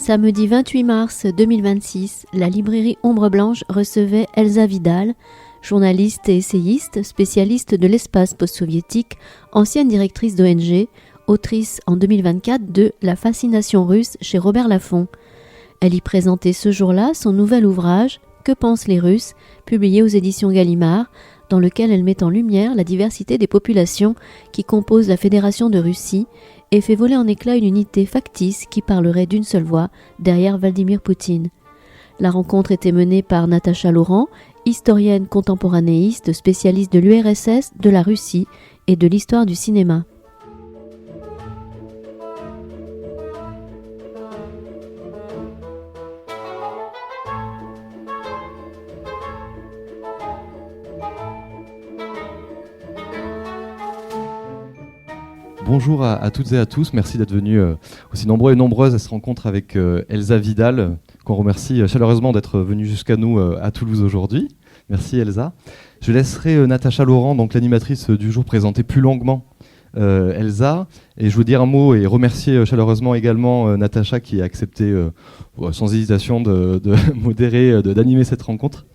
Samedi 28 mars 2026, la librairie Ombre Blanche recevait Elsa Vidal, journaliste et essayiste, spécialiste de l'espace post-soviétique, ancienne directrice d'ONG, autrice en 2024 de La fascination russe chez Robert Laffont. Elle y présentait ce jour-là son nouvel ouvrage « Que pensent les Russes ?», publié aux éditions Gallimard, dans lequel elle met en lumière la diversité des populations qui composent la Fédération de Russie et fait voler en éclats une unité factice qui parlerait d'une seule voix derrière Vladimir Poutine. La rencontre était menée par Natacha Laurent, historienne contemporanéiste, spécialiste de l'URSS, de la Russie et de l'histoire du cinéma. Bonjour à toutes et à tous, merci d'être venus aussi nombreux et nombreuses à cette rencontre avec Elsa Vidal, qu'on remercie chaleureusement d'être venue jusqu'à nous à Toulouse aujourd'hui. Merci Elsa. Je laisserai Natacha Laurent, donc l'animatrice du jour, présenter plus longuement Elsa. Et je veux dire un mot et remercier chaleureusement également Natacha qui a accepté sans hésitation de modérer, d'animer cette rencontre.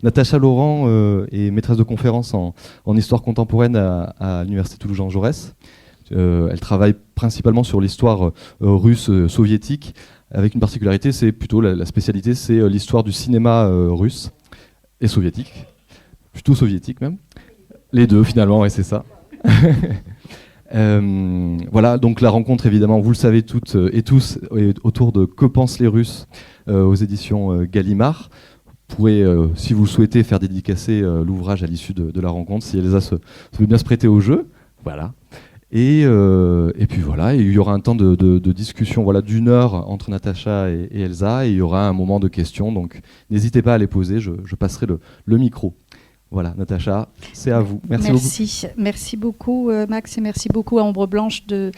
Natacha Laurent est maîtresse de conférences en histoire contemporaine à l'Université Toulouse-Jean Jaurès. Elle travaille principalement sur l'histoire russe soviétique, avec une particularité, c'est plutôt la spécialité, c'est l'histoire du cinéma russe et soviétique, plutôt soviétique même. Les deux finalement, et c'est ça. Voilà, donc la rencontre évidemment, vous le savez toutes et tous, autour de Que pensent les Russes aux éditions Gallimard. Vous pourrez, si vous le souhaitez, faire dédicacer l'ouvrage à l'issue de la rencontre, si Elsa se veut bien se prêter au jeu. Voilà. Et puis voilà, et il y aura un temps de discussion d'1 heure entre Natacha et Elsa, et il y aura un moment de questions, donc n'hésitez pas à les poser, je passerai le micro. Voilà, Natacha, c'est à vous. Merci beaucoup. Merci beaucoup Max, et merci beaucoup à Ombre Blanche de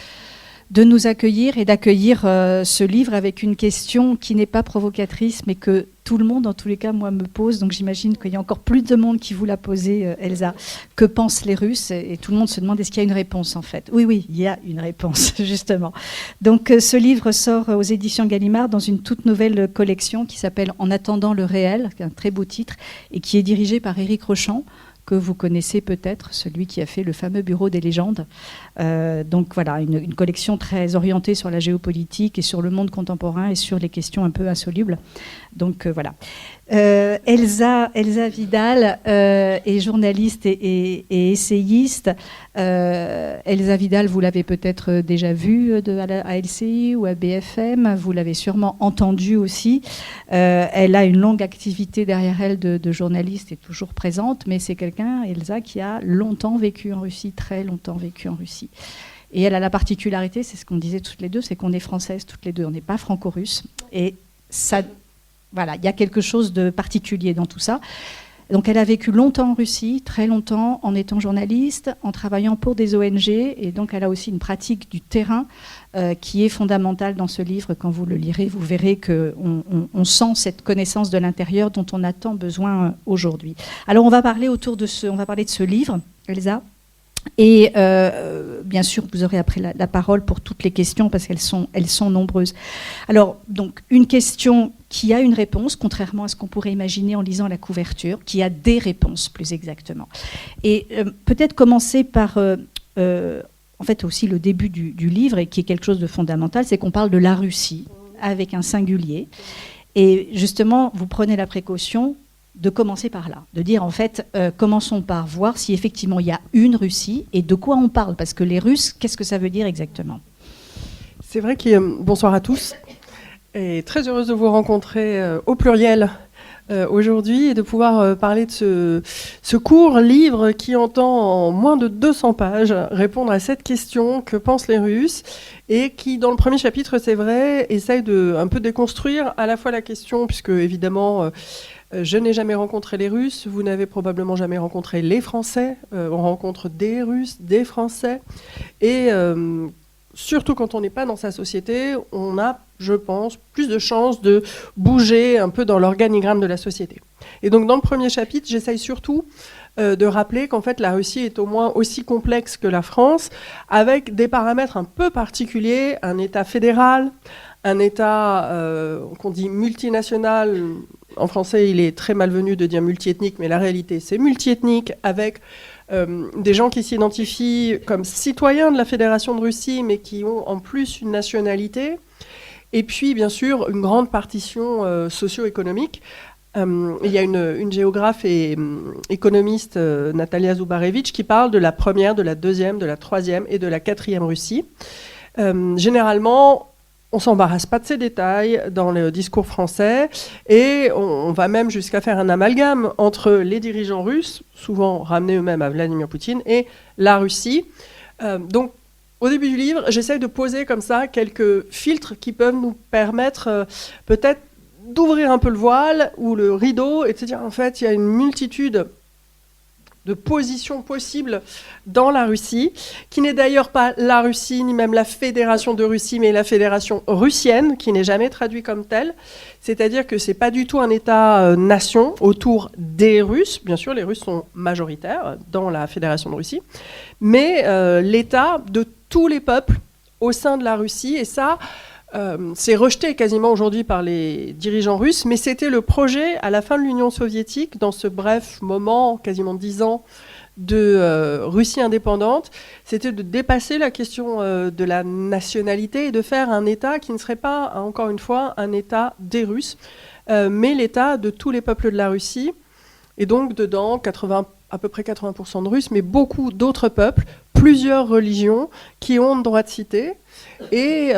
nous accueillir et d'accueillir ce livre avec une question qui n'est pas provocatrice, mais que tout le monde, en tous les cas, moi, me pose. Donc j'imagine qu'il y a encore plus de monde qui vous l'a posé, Elsa. Que pensent les Russes ? Et tout le monde se demande, est-ce qu'il y a une réponse, en fait ? Oui, il y a une réponse, justement. Donc ce livre sort aux éditions Gallimard dans une toute nouvelle collection qui s'appelle « En attendant le réel », un très beau titre, et qui est dirigé par Éric Rochant, que vous connaissez peut-être, celui qui a fait le fameux Bureau des légendes. Donc voilà, une collection très orientée sur la géopolitique et sur le monde contemporain et sur les questions un peu insolubles. Donc voilà. Elsa Vidal est journaliste et essayiste. Elsa Vidal, vous l'avez peut-être déjà vue à LCI ou à BFM, vous l'avez sûrement entendue aussi. Elle a une longue activité derrière elle de journaliste et toujours présente, mais c'est quelqu'un, Elsa, qui a longtemps vécu en Russie, très longtemps vécu en Russie. Et elle a la particularité, c'est ce qu'on disait toutes les deux, c'est qu'on est françaises toutes les deux, on n'est pas franco-russes. Et ça... Voilà, il y a quelque chose de particulier dans tout ça. Donc elle a vécu longtemps en Russie, très longtemps, en étant journaliste, en travaillant pour des ONG, et donc elle a aussi une pratique du terrain qui est fondamentale dans ce livre. Quand vous le lirez, vous verrez qu'on sent cette connaissance de l'intérieur dont on a tant besoin aujourd'hui. Alors on va parler de ce livre, Elsa. Et bien sûr, vous aurez après la parole pour toutes les questions parce qu'elles sont nombreuses. Alors, donc, une question qui a une réponse, contrairement à ce qu'on pourrait imaginer en lisant la couverture, qui a des réponses plus exactement. Et peut-être commencer par, en fait, aussi le début du livre, et qui est quelque chose de fondamental, c'est qu'on parle de la Russie avec un singulier. Et justement, vous prenez la précaution de commencer par là, de dire en fait, commençons par voir si effectivement il y a une Russie et de quoi on parle, parce que les Russes, qu'est-ce que ça veut dire exactement ? C'est vrai bonsoir à tous, et très heureuse de vous rencontrer au pluriel aujourd'hui et de pouvoir parler de ce court livre qui entend en moins de 200 pages répondre à cette question, que pensent les Russes, et qui dans le premier chapitre, c'est vrai, essaye de un peu déconstruire à la fois la question, puisque évidemment... je n'ai jamais rencontré les Russes, vous n'avez probablement jamais rencontré les Français, on rencontre des Russes, des Français, et surtout quand on n'est pas dans sa société, on a, je pense, plus de chances de bouger un peu dans l'organigramme de la société. Et donc dans le premier chapitre, j'essaye surtout de rappeler qu'en fait la Russie est au moins aussi complexe que la France, avec des paramètres un peu particuliers, un État fédéral, un État qu'on dit multinational. En français, il est très malvenu de dire multiethnique, mais la réalité, c'est multiethnique, avec des gens qui s'identifient comme citoyens de la Fédération de Russie, mais qui ont en plus une nationalité. Et puis, bien sûr, une grande partition socio-économique. Il y a une géographe et économiste, Natalia Zubarevitch, qui parle de la première, de la deuxième, de la troisième et de la quatrième Russie. Généralement, on ne s'embarrasse pas de ces détails dans le discours français et on va même jusqu'à faire un amalgame entre les dirigeants russes, souvent ramenés eux-mêmes à Vladimir Poutine, et la Russie. Donc, au début du livre, j'essaie de poser comme ça quelques filtres qui peuvent nous permettre peut-être d'ouvrir un peu le voile ou le rideau et de se dire en fait il y a une multitude de positions possibles dans la Russie, qui n'est d'ailleurs pas la Russie, ni même la Fédération de Russie, mais la Fédération russienne, qui n'est jamais traduite comme telle. C'est-à-dire que ce n'est pas du tout un État-nation autour des Russes. Bien sûr, les Russes sont majoritaires dans la Fédération de Russie, mais l'État de tous les peuples au sein de la Russie. Et ça, c'est rejeté quasiment aujourd'hui par les dirigeants russes, mais c'était le projet à la fin de l'Union soviétique, dans ce bref moment, quasiment 10 ans, de Russie indépendante, c'était de dépasser la question de la nationalité et de faire un État qui ne serait pas, encore une fois, un État des Russes, mais l'État de tous les peuples de la Russie. Et donc, dedans, à peu près 80% de Russes, mais beaucoup d'autres peuples, plusieurs religions qui ont le droit de citer, et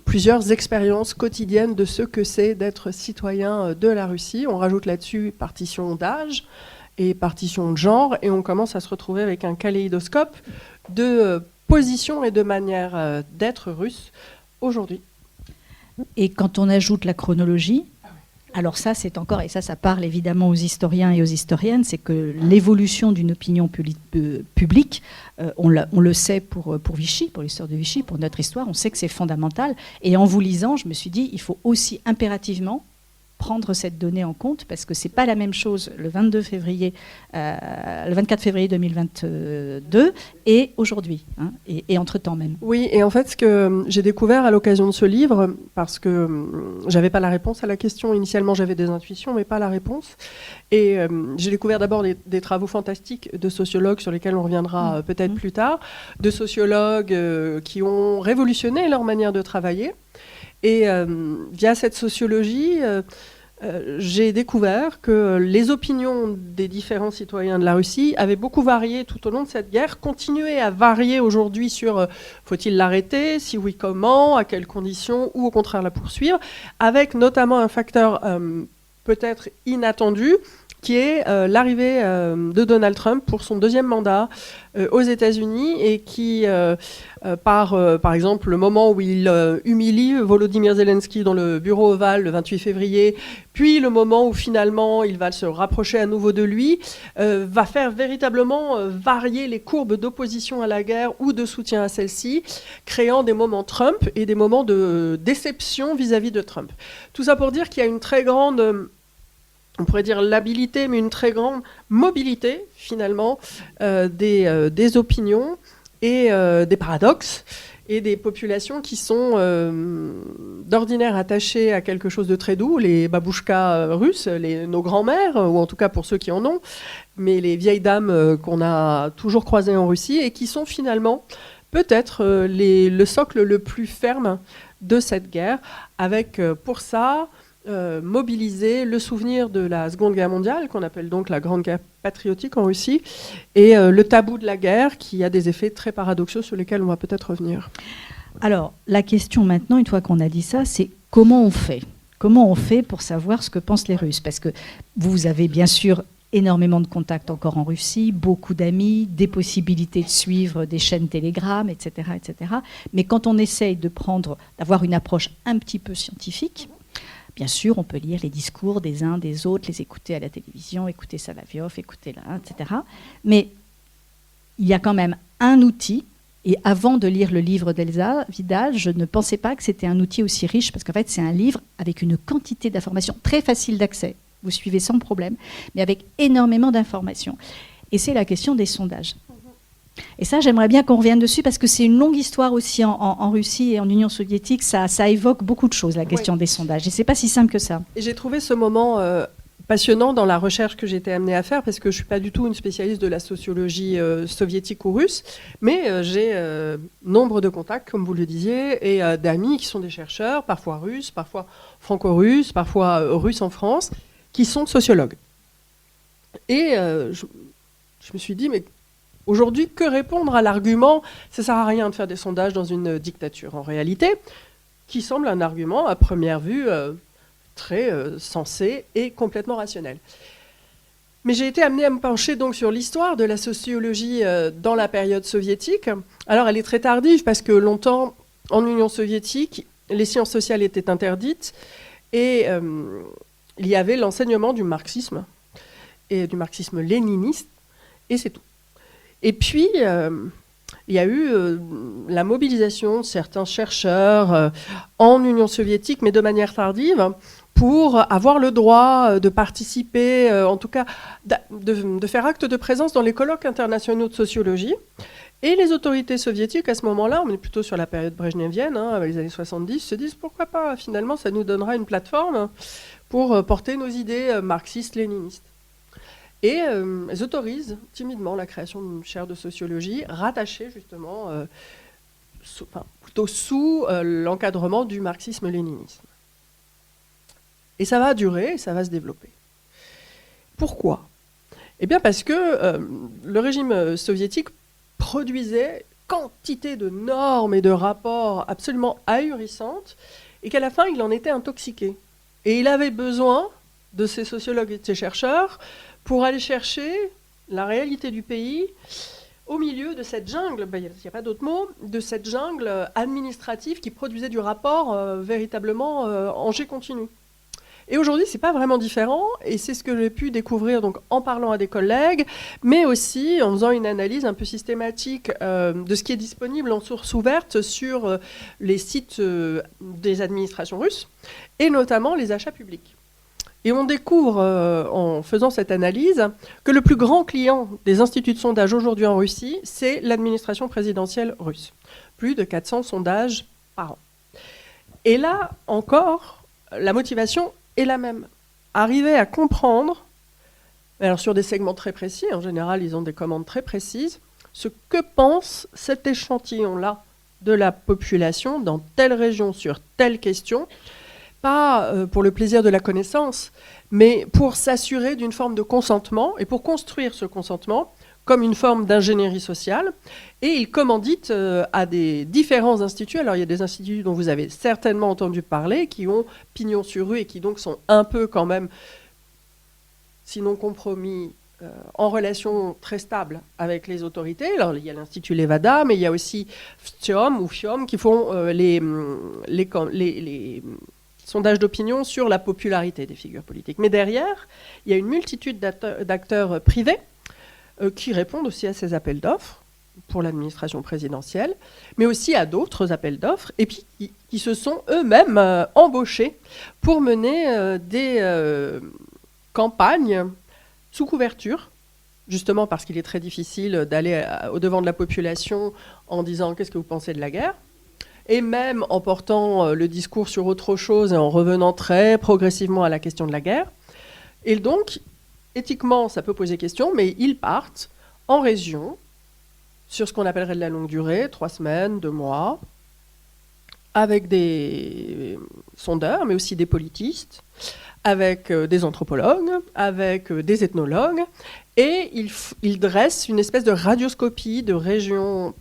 plusieurs expériences quotidiennes de ce que c'est d'être citoyen de la Russie. On rajoute là-dessus partition d'âge et partition de genre, et on commence à se retrouver avec un kaléidoscope de positions et de manières d'être russe aujourd'hui. Et quand on ajoute la chronologie, alors ça, c'est encore, et ça parle évidemment aux historiens et aux historiennes, c'est que l'évolution d'une opinion publique, on le sait pour Vichy, pour l'histoire de Vichy, pour notre histoire, on sait que c'est fondamental. Et en vous lisant, je me suis dit, il faut aussi impérativement prendre cette donnée en compte, parce que c'est pas la même chose le 24 février 2022 et aujourd'hui, hein, et entre-temps même. Oui, et en fait, ce que j'ai découvert à l'occasion de ce livre, parce que j'avais pas la réponse à la question, initialement j'avais des intuitions, mais pas la réponse, et j'ai découvert d'abord des travaux fantastiques de sociologues sur lesquels on reviendra peut-être plus tard, de sociologues qui ont révolutionné leur manière de travailler. Et via cette sociologie, j'ai découvert que les opinions des différents citoyens de la Russie avaient beaucoup varié tout au long de cette guerre, continuaient à varier aujourd'hui sur faut-il l'arrêter, si oui comment, à quelles conditions, ou au contraire la poursuivre, avec notamment un facteur peut-être inattendu, qui est l'arrivée de Donald Trump pour son deuxième mandat aux États-Unis, et qui, par exemple, le moment où il humilie Volodymyr Zelensky dans le bureau ovale le 28 février, puis le moment où finalement il va se rapprocher à nouveau de lui, va faire véritablement varier les courbes d'opposition à la guerre ou de soutien à celle-ci, créant des moments Trump et des moments de déception vis-à-vis de Trump. Tout ça pour dire qu'il y a une très grande... on pourrait dire l'habilité, mais une très grande mobilité, finalement, des opinions et des paradoxes, et des populations qui sont d'ordinaire attachées à quelque chose de très doux, les babouchkas russes, nos grands-mères, ou en tout cas pour ceux qui en ont, mais les vieilles dames qu'on a toujours croisées en Russie, et qui sont finalement peut-être le socle le plus ferme de cette guerre, avec pour ça... mobiliser le souvenir de la Seconde Guerre mondiale, qu'on appelle donc la Grande Guerre patriotique en Russie, et le tabou de la guerre, qui a des effets très paradoxaux sur lesquels on va peut-être revenir. Alors, la question maintenant, une fois qu'on a dit ça, c'est comment on fait ? Comment on fait pour savoir ce que pensent les Russes ? Parce que vous avez bien sûr énormément de contacts encore en Russie, beaucoup d'amis, des possibilités de suivre des chaînes Telegram, etc., etc. Mais quand on essaye d'avoir une approche un petit peu scientifique, bien sûr, on peut lire les discours des uns, des autres, les écouter à la télévision, écouter Solovyov, écouter là, etc. Mais il y a quand même un outil, et avant de lire le livre d'Elsa Vidal, je ne pensais pas que c'était un outil aussi riche, parce qu'en fait, c'est un livre avec une quantité d'informations très facile d'accès, vous suivez sans problème, mais avec énormément d'informations. Et c'est la question des sondages. Et ça, j'aimerais bien qu'on revienne dessus parce que c'est une longue histoire aussi en Russie et en Union soviétique. Ça évoque beaucoup de choses, la question des sondages. Et c'est pas si simple que ça. Et j'ai trouvé ce moment passionnant dans la recherche que j'étais amenée à faire, parce que je ne suis pas du tout une spécialiste de la sociologie soviétique ou russe, mais j'ai nombre de contacts, comme vous le disiez, et d'amis qui sont des chercheurs, parfois russes, parfois franco-russes, parfois russes en France, qui sont sociologues. Et je me suis dit, mais aujourd'hui, que répondre à l'argument « ça ne sert à rien de faire des sondages dans une dictature » en réalité, qui semble un argument à première vue très sensé et complètement rationnel. Mais j'ai été amenée à me pencher donc sur l'histoire de la sociologie dans la période soviétique. Alors elle est très tardive parce que longtemps, en Union soviétique, les sciences sociales étaient interdites et il y avait l'enseignement du marxisme et du marxisme léniniste, et c'est tout. Et puis, il y a eu la mobilisation de certains chercheurs en Union soviétique, mais de manière tardive, pour avoir le droit de participer, en tout cas de faire acte de présence dans les colloques internationaux de sociologie. Et les autorités soviétiques, à ce moment-là, on est plutôt sur la période brejnevienne, les années 70, se disent pourquoi pas, finalement, ça nous donnera une plateforme pour porter nos idées marxistes-léninistes. Et elles autorisent timidement la création d'une chaire de sociologie rattachée justement, plutôt sous l'encadrement du marxisme-léninisme. Et ça va durer, et ça va se développer. Pourquoi ? Eh bien parce que le régime soviétique produisait quantité de normes et de rapports absolument ahurissantes, et qu'à la fin, il en était intoxiqué. Et il avait besoin de ces sociologues et de ces chercheurs pour aller chercher la réalité du pays au milieu de cette jungle, il n'y a pas d'autre mot, de cette jungle administrative qui produisait du rapport véritablement en jet continu. Et aujourd'hui, ce n'est pas vraiment différent, et c'est ce que j'ai pu découvrir donc, en parlant à des collègues, mais aussi en faisant une analyse un peu systématique de ce qui est disponible en source ouverte sur les sites des administrations russes, et notamment les achats publics. Et on découvre, en faisant cette analyse, que le plus grand client des instituts de sondage aujourd'hui en Russie, c'est l'administration présidentielle russe. Plus de 400 sondages par an. Et là, encore, la motivation est la même. Arriver à comprendre, alors sur des segments très précis, en général, ils ont des commandes très précises, ce que pense cet échantillon-là de la population dans telle région, sur telle question, pas pour le plaisir de la connaissance, mais pour s'assurer d'une forme de consentement et pour construire ce consentement comme une forme d'ingénierie sociale. Et il commandite à des différents instituts. Alors il y a des instituts dont vous avez certainement entendu parler, qui ont pignon sur rue et qui donc sont un peu quand même, sinon compromis, en relation très stable avec les autorités. Alors il y a l'Institut Levada, mais il y a aussi FIOM qui font les sondage d'opinion sur la popularité des figures politiques. Mais derrière, il y a une multitude d'acteurs privés qui répondent aussi à ces appels d'offres pour l'administration présidentielle, mais aussi à d'autres appels d'offres, et puis qui se sont eux-mêmes embauchés pour mener des campagnes sous couverture, justement parce qu'il est très difficile d'aller au-devant de la population en disant « qu'est-ce que vous pensez de la guerre ?» et même en portant le discours sur autre chose et en revenant très progressivement à la question de la guerre. Et donc, éthiquement, ça peut poser question, mais ils partent en région, sur ce qu'on appellerait de la longue durée, 3 semaines, 2 mois, avec des sondeurs, mais aussi des politistes, avec des anthropologues, avec des ethnologues, et ils dressent une espèce de radioscopie de régions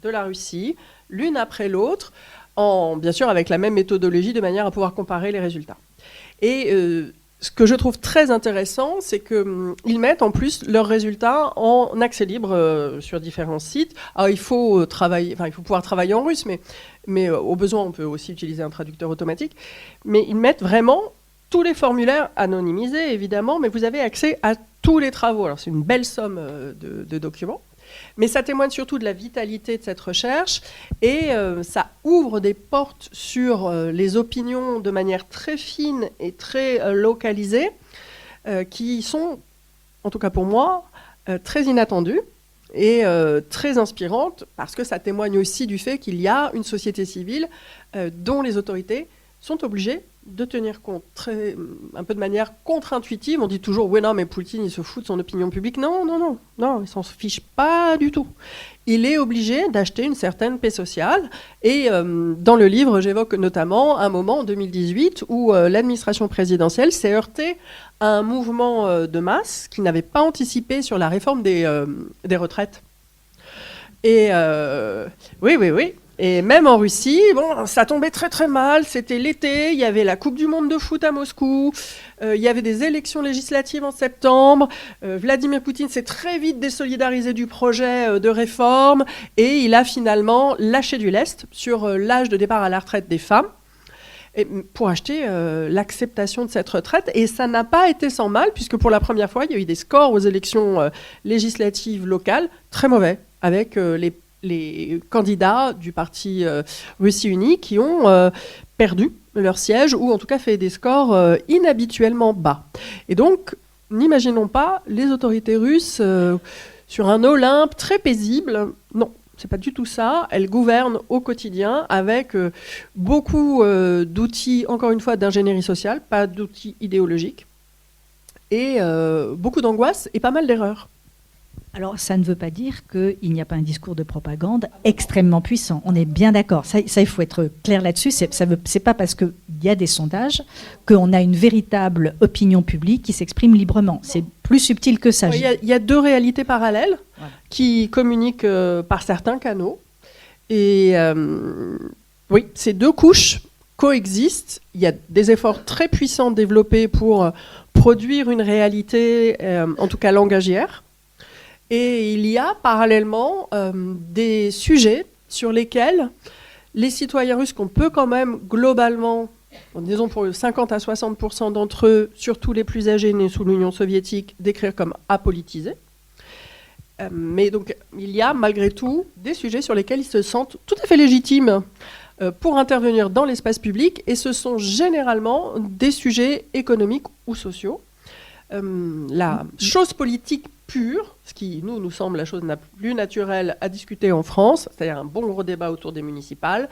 de la Russie, l'une après l'autre, bien sûr avec la même méthodologie, de manière à pouvoir comparer les résultats. Et ce que je trouve très intéressant, c'est qu'ils mettent en plus leurs résultats en accès libre sur différents sites. Alors il faut pouvoir travailler en russe, mais au besoin, on peut aussi utiliser un traducteur automatique. Mais ils mettent vraiment tous les formulaires anonymisés, évidemment, mais vous avez accès à tous les travaux. Alors c'est une belle somme de documents. Mais ça témoigne surtout de la vitalité de cette recherche et ça ouvre des portes sur les opinions de manière très fine et très localisée qui sont, en tout cas pour moi, très inattendues et très inspirante parce que ça témoigne aussi du fait qu'il y a une société civile dont les autorités sont obligées de tenir compte un peu de manière contre-intuitive. On dit toujours « oui, non, mais Poutine, il se fout de son opinion publique ». Non, il s'en fiche pas du tout. Il est obligé d'acheter une certaine paix sociale. Et dans le livre, j'évoque notamment un moment en 2018 où l'administration présidentielle s'est heurtée à un mouvement de masse qui n'avait pas anticipé sur la réforme des retraites. Et oui. Et même en Russie, bon, ça tombait très très mal. C'était l'été, il y avait la Coupe du Monde de foot à Moscou, il y avait des élections législatives en septembre. Vladimir Poutine s'est très vite désolidarisé du projet de réforme et il a finalement lâché du lest sur l'âge de départ à la retraite des femmes pour acheter l'acceptation de cette retraite. Et ça n'a pas été sans mal, puisque pour la première fois, il y a eu des scores aux élections législatives locales très mauvais, avec les candidats du parti Russie Unie qui ont perdu leur siège ou en tout cas fait des scores inhabituellement bas. Et donc, n'imaginons pas les autorités russes sur un Olympe très paisible. Non, c'est pas du tout ça. Elles gouvernent au quotidien avec beaucoup d'outils, encore une fois, d'ingénierie sociale, pas d'outils idéologiques, et beaucoup d'angoisse et pas mal d'erreurs. Alors, ça ne veut pas dire qu'il n'y a pas un discours de propagande extrêmement puissant. On est bien d'accord. Ça, il faut être clair là-dessus. C'est pas parce qu'il y a des sondages qu'on a une véritable opinion publique qui s'exprime librement. C'est plus subtil que ça. Il y a deux réalités parallèles qui communiquent par certains canaux. Et oui, ces deux couches coexistent. Il y a des efforts très puissants développés pour produire une réalité, en tout cas langagière. Et il y a parallèlement des sujets sur lesquels les citoyens russes, qu'on peut quand même globalement, disons pour 50 à 60% d'entre eux, surtout les plus âgés nés sous l'Union soviétique, décrire comme apolitisés. Mais donc il y a malgré tout des sujets sur lesquels ils se sentent tout à fait légitimes pour intervenir dans l'espace public, et ce sont généralement des sujets économiques ou sociaux. La chose politique pure, ce qui nous semble la chose la plus naturelle à discuter en France, c'est-à-dire un bon gros débat autour des municipales,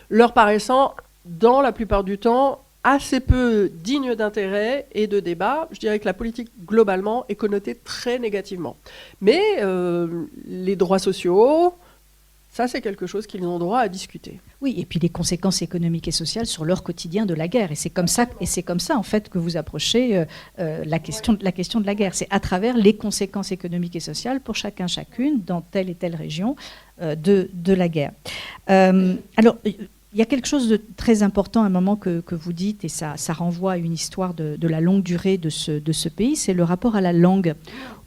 leur paraissant, dans la plupart du temps, assez peu digne d'intérêt et de débat. Je dirais que la politique, globalement, est connotée très négativement. Mais les droits sociaux, ça, c'est quelque chose qu'ils ont droit à discuter. Oui, et puis les conséquences économiques et sociales sur leur quotidien de la guerre. Et c'est comme ça, en fait, que vous approchez la question de la guerre. C'est à travers les conséquences économiques et sociales pour chacune dans telle et telle région de la guerre. Alors, il y a quelque chose de très important à un moment que vous dites, et ça renvoie à une histoire de la longue durée de ce pays, c'est le rapport à la langue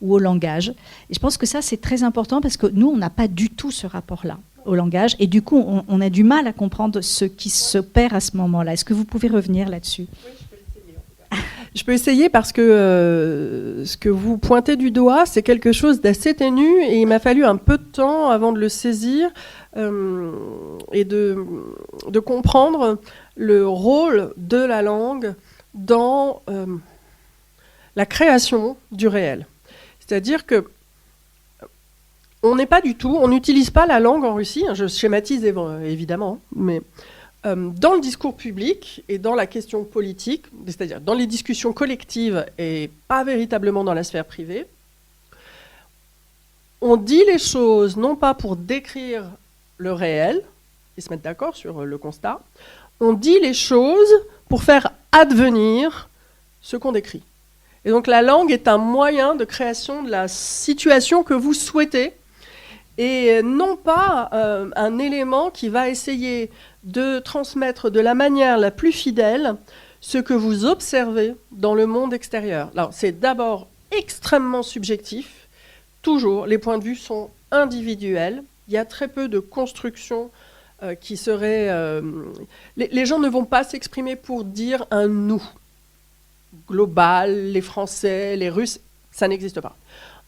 ou au langage. Et je pense que ça, c'est très important parce que nous, on n'a pas du tout ce rapport-là au langage. Et du coup, on a du mal à comprendre ce qui s'opère à ce moment-là. Est-ce que vous pouvez revenir là-dessus ? Oui, je peux essayer, en tout cas. Je peux essayer parce que ce que vous pointez du doigt, c'est quelque chose d'assez ténu et il m'a fallu un peu de temps avant de le saisir et de comprendre le rôle de la langue dans la création du réel. C'est-à-dire que on n'utilise pas la langue en Russie, je schématise évidemment, mais dans le discours public et dans la question politique, c'est-à-dire dans les discussions collectives et pas véritablement dans la sphère privée, on dit les choses non pas pour décrire le réel et se mettre d'accord sur le constat, on dit les choses pour faire advenir ce qu'on décrit. Et donc la langue est un moyen de création de la situation que vous souhaitez, et non pas un élément qui va essayer de transmettre de la manière la plus fidèle ce que vous observez dans le monde extérieur. Alors, c'est d'abord extrêmement subjectif. Toujours, les points de vue sont individuels. Il y a très peu de constructions qui seraient... Les gens ne vont pas s'exprimer pour dire un « nous » global, les Français, les Russes, ça n'existe pas.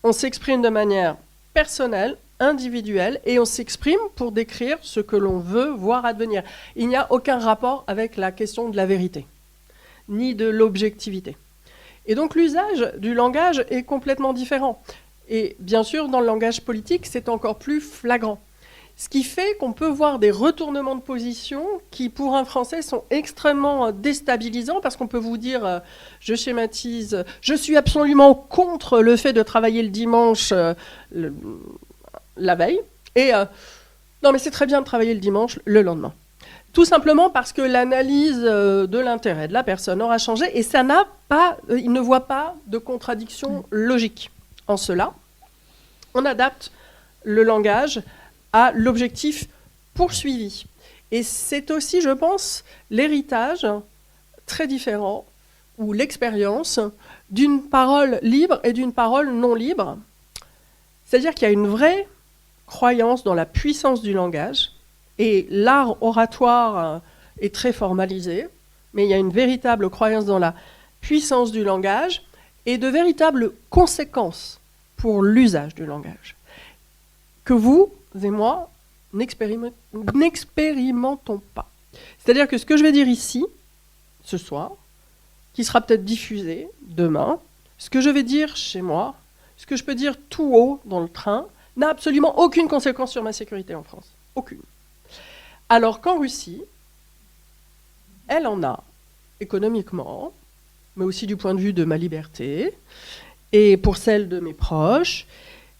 On s'exprime de manière personnelle, individuelle, et on s'exprime pour décrire ce que l'on veut voir advenir. Il n'y a aucun rapport avec la question de la vérité, ni de l'objectivité. Et donc l'usage du langage est complètement différent. Et bien sûr, dans le langage politique, c'est encore plus flagrant. Ce qui fait qu'on peut voir des retournements de position qui, pour un Français, sont extrêmement déstabilisants parce qu'on peut vous dire, je schématise, je suis absolument contre le fait de travailler le dimanche la veille, et non mais c'est très bien de travailler le dimanche le lendemain. Tout simplement parce que l'analyse de l'intérêt de la personne aura changé et ça n'a pas, il ne voit pas de contradiction logique. En cela, on adapte le langage à l'objectif poursuivi. Et c'est aussi, je pense, l'héritage très différent, ou l'expérience, d'une parole libre et d'une parole non libre. C'est-à-dire qu'il y a une vraie croyance dans la puissance du langage, et l'art oratoire est très formalisé, mais il y a une véritable croyance dans la puissance du langage, et de véritables conséquences pour l'usage du langage, que vous et moi n'expérimentons pas. C'est-à-dire que ce que je vais dire ici, ce soir, qui sera peut-être diffusé demain, ce que je vais dire chez moi, ce que je peux dire tout haut dans le train, n'a absolument aucune conséquence sur ma sécurité en France. Aucune. Alors qu'en Russie, elle en a, économiquement, mais aussi du point de vue de ma liberté, et pour celle de mes proches.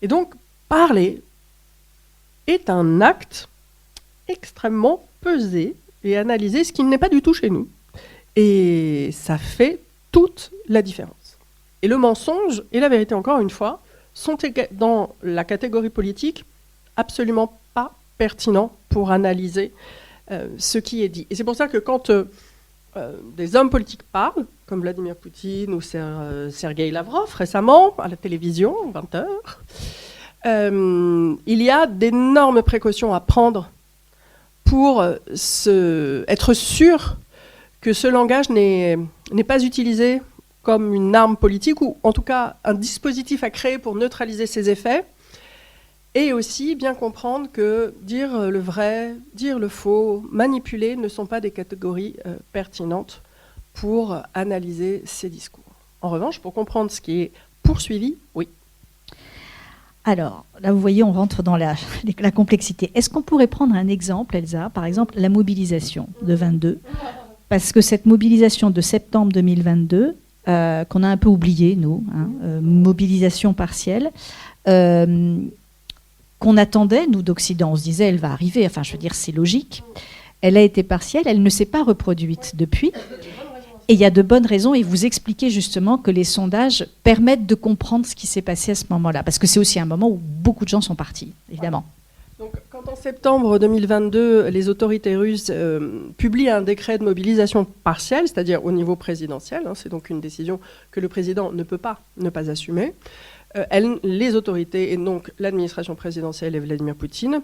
Et donc, parler est un acte extrêmement pesé et analysé, ce qui n'est pas du tout chez nous. Et ça fait toute la différence. Et le mensonge et la vérité, encore une fois, sont dans la catégorie politique absolument pas pertinents pour analyser ce qui est dit. Et c'est pour ça que quand des hommes politiques parlent, comme Vladimir Poutine ou Sergueï Lavrov récemment, à la télévision, 20h, il y a d'énormes précautions à prendre pour être sûr que ce langage n'est pas utilisé comme une arme politique, ou en tout cas un dispositif à créer pour neutraliser ses effets, et aussi bien comprendre que dire le vrai, dire le faux, manipuler ne sont pas des catégories pertinentes pour analyser ces discours. En revanche, pour comprendre ce qui est poursuivi, oui. Alors, là, vous voyez, on rentre dans la complexité. Est-ce qu'on pourrait prendre un exemple, Elsa, par exemple, la mobilisation de 22 ? Parce que cette mobilisation de septembre 2022, qu'on a un peu oubliée, nous, mobilisation partielle, qu'on attendait, nous, d'Occident. On se disait, elle va arriver, enfin, je veux dire, c'est logique. Elle a été partielle, elle ne s'est pas reproduite depuis. Et il y a de bonnes raisons, et vous expliquez justement que les sondages permettent de comprendre ce qui s'est passé à ce moment-là. Parce que c'est aussi un moment où beaucoup de gens sont partis, évidemment. Donc, quand en septembre 2022, les autorités russes publient un décret de mobilisation partielle, c'est-à-dire au niveau présidentiel, c'est donc une décision que le président ne peut pas ne pas assumer, les autorités, et donc l'administration présidentielle et Vladimir Poutine,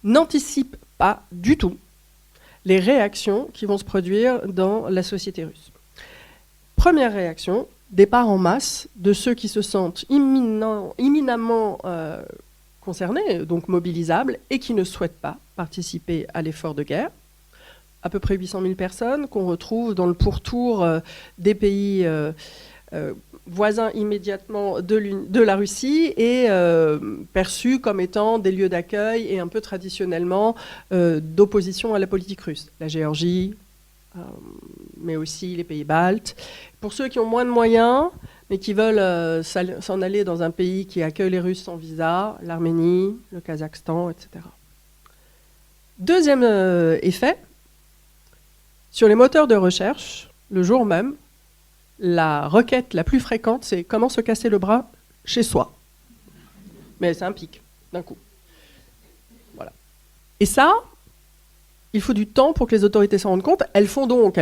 n'anticipent pas du tout les réactions qui vont se produire dans la société russe. Première réaction, départ en masse de ceux qui se sentent imminemment concernés, donc mobilisables, et qui ne souhaitent pas participer à l'effort de guerre. À peu près 800 000 personnes qu'on retrouve dans le pourtour des pays voisins immédiatement de la Russie et perçus comme étant des lieux d'accueil et un peu traditionnellement d'opposition à la politique russe. La Géorgie, mais aussi les pays baltes. Pour ceux qui ont moins de moyens, mais qui veulent s'en aller dans un pays qui accueille les Russes sans visa, l'Arménie, le Kazakhstan, etc. Deuxième effet, sur les moteurs de recherche, le jour même, la requête la plus fréquente, c'est comment se casser le bras chez soi. Mais c'est un pic, d'un coup. Voilà. Et ça, il faut du temps pour que les autorités s'en rendent compte. Elles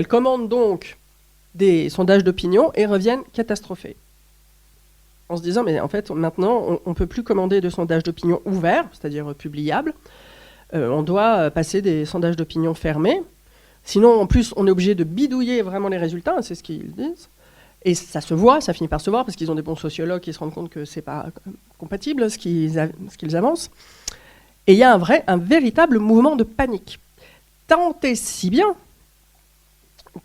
commandent donc des sondages d'opinion et reviennent catastrophées. En se disant, mais en fait, maintenant, on ne peut plus commander de sondages d'opinion ouverts, c'est-à-dire publiables. On doit passer des sondages d'opinion fermés. Sinon, en plus, on est obligé de bidouiller vraiment les résultats, c'est ce qu'ils disent. Et ça se voit, ça finit par se voir, parce qu'ils ont des bons sociologues qui se rendent compte que ce n'est pas compatible ce qu'ils avancent. Et il y a un véritable mouvement de panique. Tant et si bien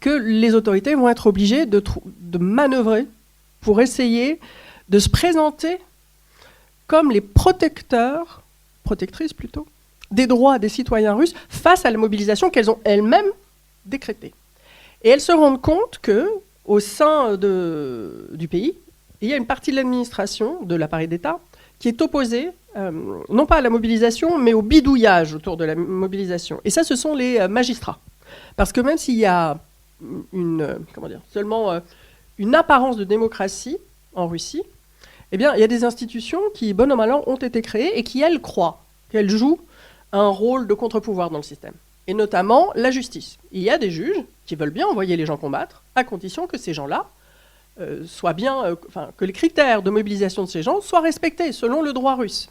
que les autorités vont être obligées de manœuvrer pour essayer de se présenter comme les protectrices plutôt, des droits des citoyens russes face à la mobilisation qu'elles ont elles-mêmes décrétée. Et elles se rendent compte qu'au sein du pays, il y a une partie de l'administration, de l'appareil d'État, qui est opposée, non pas à la mobilisation, mais au bidouillage autour de la mobilisation. Et ça, ce sont les magistrats. Parce que même s'il y a seulement une apparence de démocratie en Russie, eh bien, il y a des institutions qui, bon an mal an, ont été créées et qui, elles, croient qu'elles jouent un rôle de contre-pouvoir dans le système. Et notamment la justice. Il y a des juges qui veulent bien envoyer les gens combattre, à condition que ces gens-là soient bien, que les critères de mobilisation de ces gens soient respectés selon le droit russe.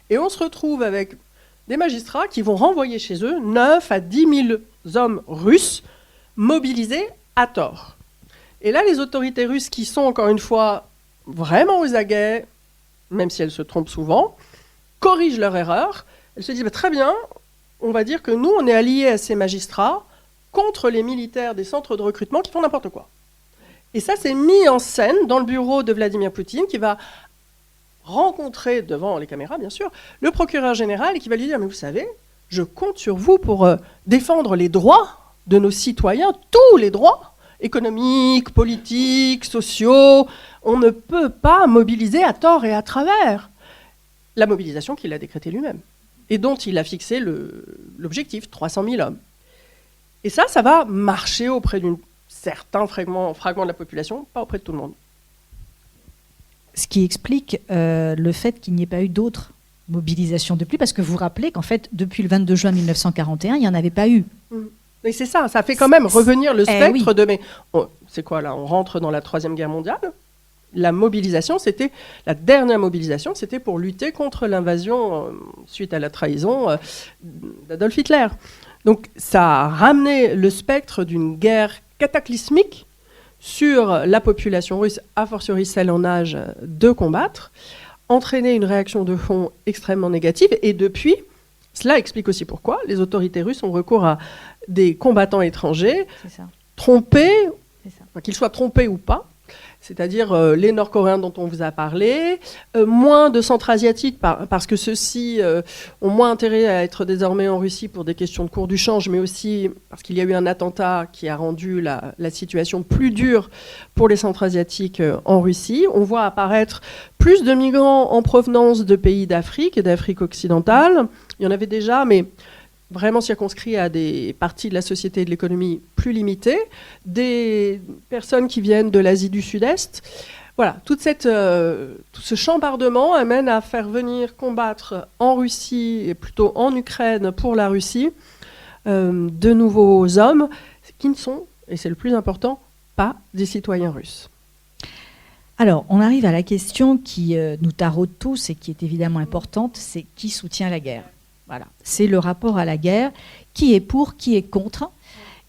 Et on se retrouve avec des magistrats qui vont renvoyer chez eux 9 à 10 000 hommes russes mobilisés à tort. Et là, les autorités russes qui sont, encore une fois, vraiment aux aguets, même si elles se trompent souvent, corrigent leur erreur. Elles se disent très bien, on va dire que nous, on est alliés à ces magistrats contre les militaires des centres de recrutement qui font n'importe quoi. Et ça, c'est mis en scène dans le bureau de Vladimir Poutine, qui va rencontrer, devant les caméras bien sûr, le procureur général et qui va lui dire « Mais vous savez, je compte sur vous pour défendre les droits de nos citoyens, tous les droits, économiques, politiques, sociaux. On ne peut pas mobiliser à tort et à travers. » La mobilisation qu'il a décrétée lui-même et dont il a fixé l'objectif, 300 000 hommes. Et ça va marcher auprès d'un certain fragment de la population, pas auprès de tout le monde. Ce qui explique le fait qu'il n'y ait pas eu d'autres mobilisations depuis, parce que vous vous rappelez qu'en fait, depuis le 22 juin 1941, il n'y en avait pas eu. Mais c'est ça fait quand même revenir le spectre oui. de... Mais c'est quoi là? On rentre dans la Troisième Guerre mondiale. La mobilisation, la dernière mobilisation, c'était pour lutter contre l'invasion suite à la trahison d'Adolf Hitler. Donc ça a ramené le spectre d'une guerre cataclysmique sur la population russe, a fortiori celle en âge de combattre, entraîné une réaction de fond extrêmement négative. Et depuis, cela explique aussi pourquoi les autorités russes ont recours à des combattants étrangers, trompés, qu'ils soient trompés ou pas, c'est-à-dire les Nord-Coréens dont on vous a parlé, moins de Centra-Asiatiques, parce que ceux-ci ont moins intérêt à être désormais en Russie pour des questions de cours du change, mais aussi parce qu'il y a eu un attentat qui a rendu la situation plus dure pour les Centra-Asiatiques en Russie. On voit apparaître plus de migrants en provenance de pays d'Afrique et d'Afrique occidentale. Il y en avait déjà, mais vraiment circonscrit à des parties de la société et de l'économie plus limitées, des personnes qui viennent de l'Asie du Sud-Est. Voilà, tout ce chambardement amène à faire venir combattre en Russie, et plutôt en Ukraine pour la Russie, de nouveaux hommes qui ne sont, et c'est le plus important, pas des citoyens russes. Alors, on arrive à la question qui nous taraude tous et qui est évidemment importante, c'est qui soutient la guerre ? Voilà, c'est le rapport à la guerre. Qui est pour, qui est contre?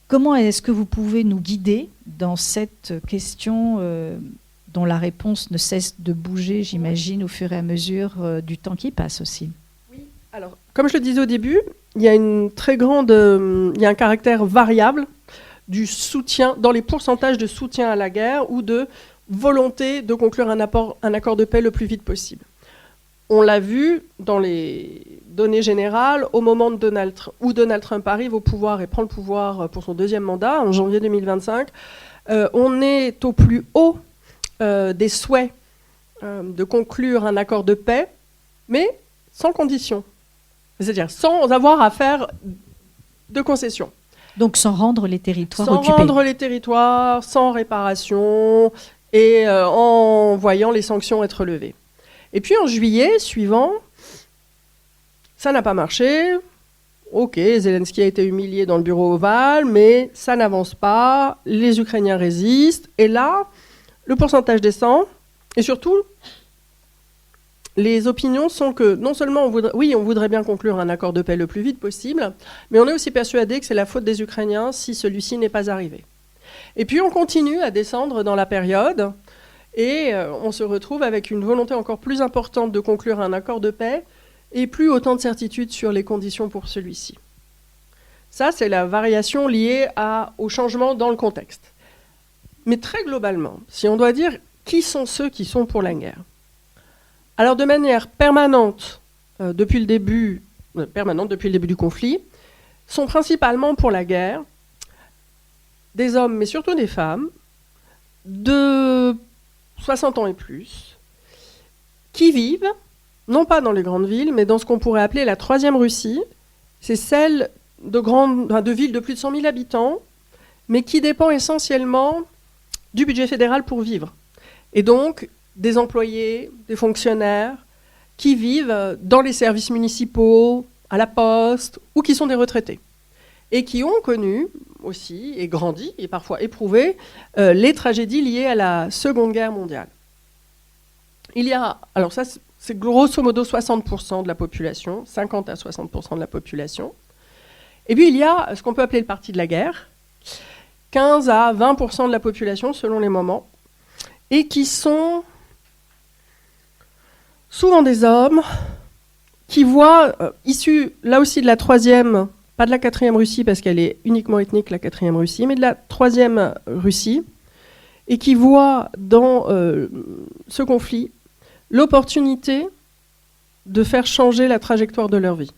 Comment est-ce que vous pouvez nous guider dans cette question dont la réponse ne cesse de bouger, j'imagine, au fur et à mesure du temps qui passe aussi? Oui, alors, comme je le disais au début, il y a il y a un caractère variable du soutien, dans les pourcentages de soutien à la guerre ou de volonté de conclure un accord de paix le plus vite possible. On l'a vu dans les données générales, au moment où Donald Trump arrive au pouvoir et prend le pouvoir pour son deuxième mandat, en janvier 2025, on est au plus haut des souhaits de conclure un accord de paix, mais sans condition. C'est-à-dire sans avoir à faire de concessions. Donc sans rendre les territoires occupés. Sans rendre les territoires, sans réparation, et en voyant les sanctions être levées. Et puis en juillet suivant, ça n'a pas marché. Ok, Zelensky a été humilié dans le bureau ovale, mais ça n'avance pas. Les Ukrainiens résistent. Et là, le pourcentage descend. Et surtout, les opinions sont que non seulement on voudrait bien conclure un accord de paix le plus vite possible, mais on est aussi persuadé que c'est la faute des Ukrainiens si celui-ci n'est pas arrivé. Et puis on continue à descendre dans la période. Et on se retrouve avec une volonté encore plus importante de conclure un accord de paix et plus autant de certitudes sur les conditions pour celui-ci. Ça, c'est la variation liée au changement dans le contexte. Mais très globalement, si on doit dire qui sont ceux qui sont pour la guerre, Alors de manière permanente depuis le début du conflit, sont principalement pour la guerre des hommes, mais surtout des femmes, de 60 ans et plus, qui vivent, non pas dans les grandes villes, mais dans ce qu'on pourrait appeler la troisième Russie. C'est celle de villes de plus de 100 000 habitants, mais qui dépend essentiellement du budget fédéral pour vivre. Et donc, des employés, des fonctionnaires, qui vivent dans les services municipaux, à la poste, ou qui sont des retraités. Et qui ont connu aussi, et grandi, et parfois éprouvé, les tragédies liées à la Seconde Guerre mondiale. Il y a, alors ça c'est grosso modo 60% de la population, 50 à 60% de la population. Et puis il y a ce qu'on peut appeler le parti de la guerre, 15 à 20% de la population selon les moments, et qui sont souvent des hommes qui voient, issus là aussi de la troisième, pas de la quatrième Russie parce qu'elle est uniquement ethnique la quatrième Russie, mais de la troisième Russie, et qui voient dans ce conflit l'opportunité de faire changer la trajectoire de leur vie.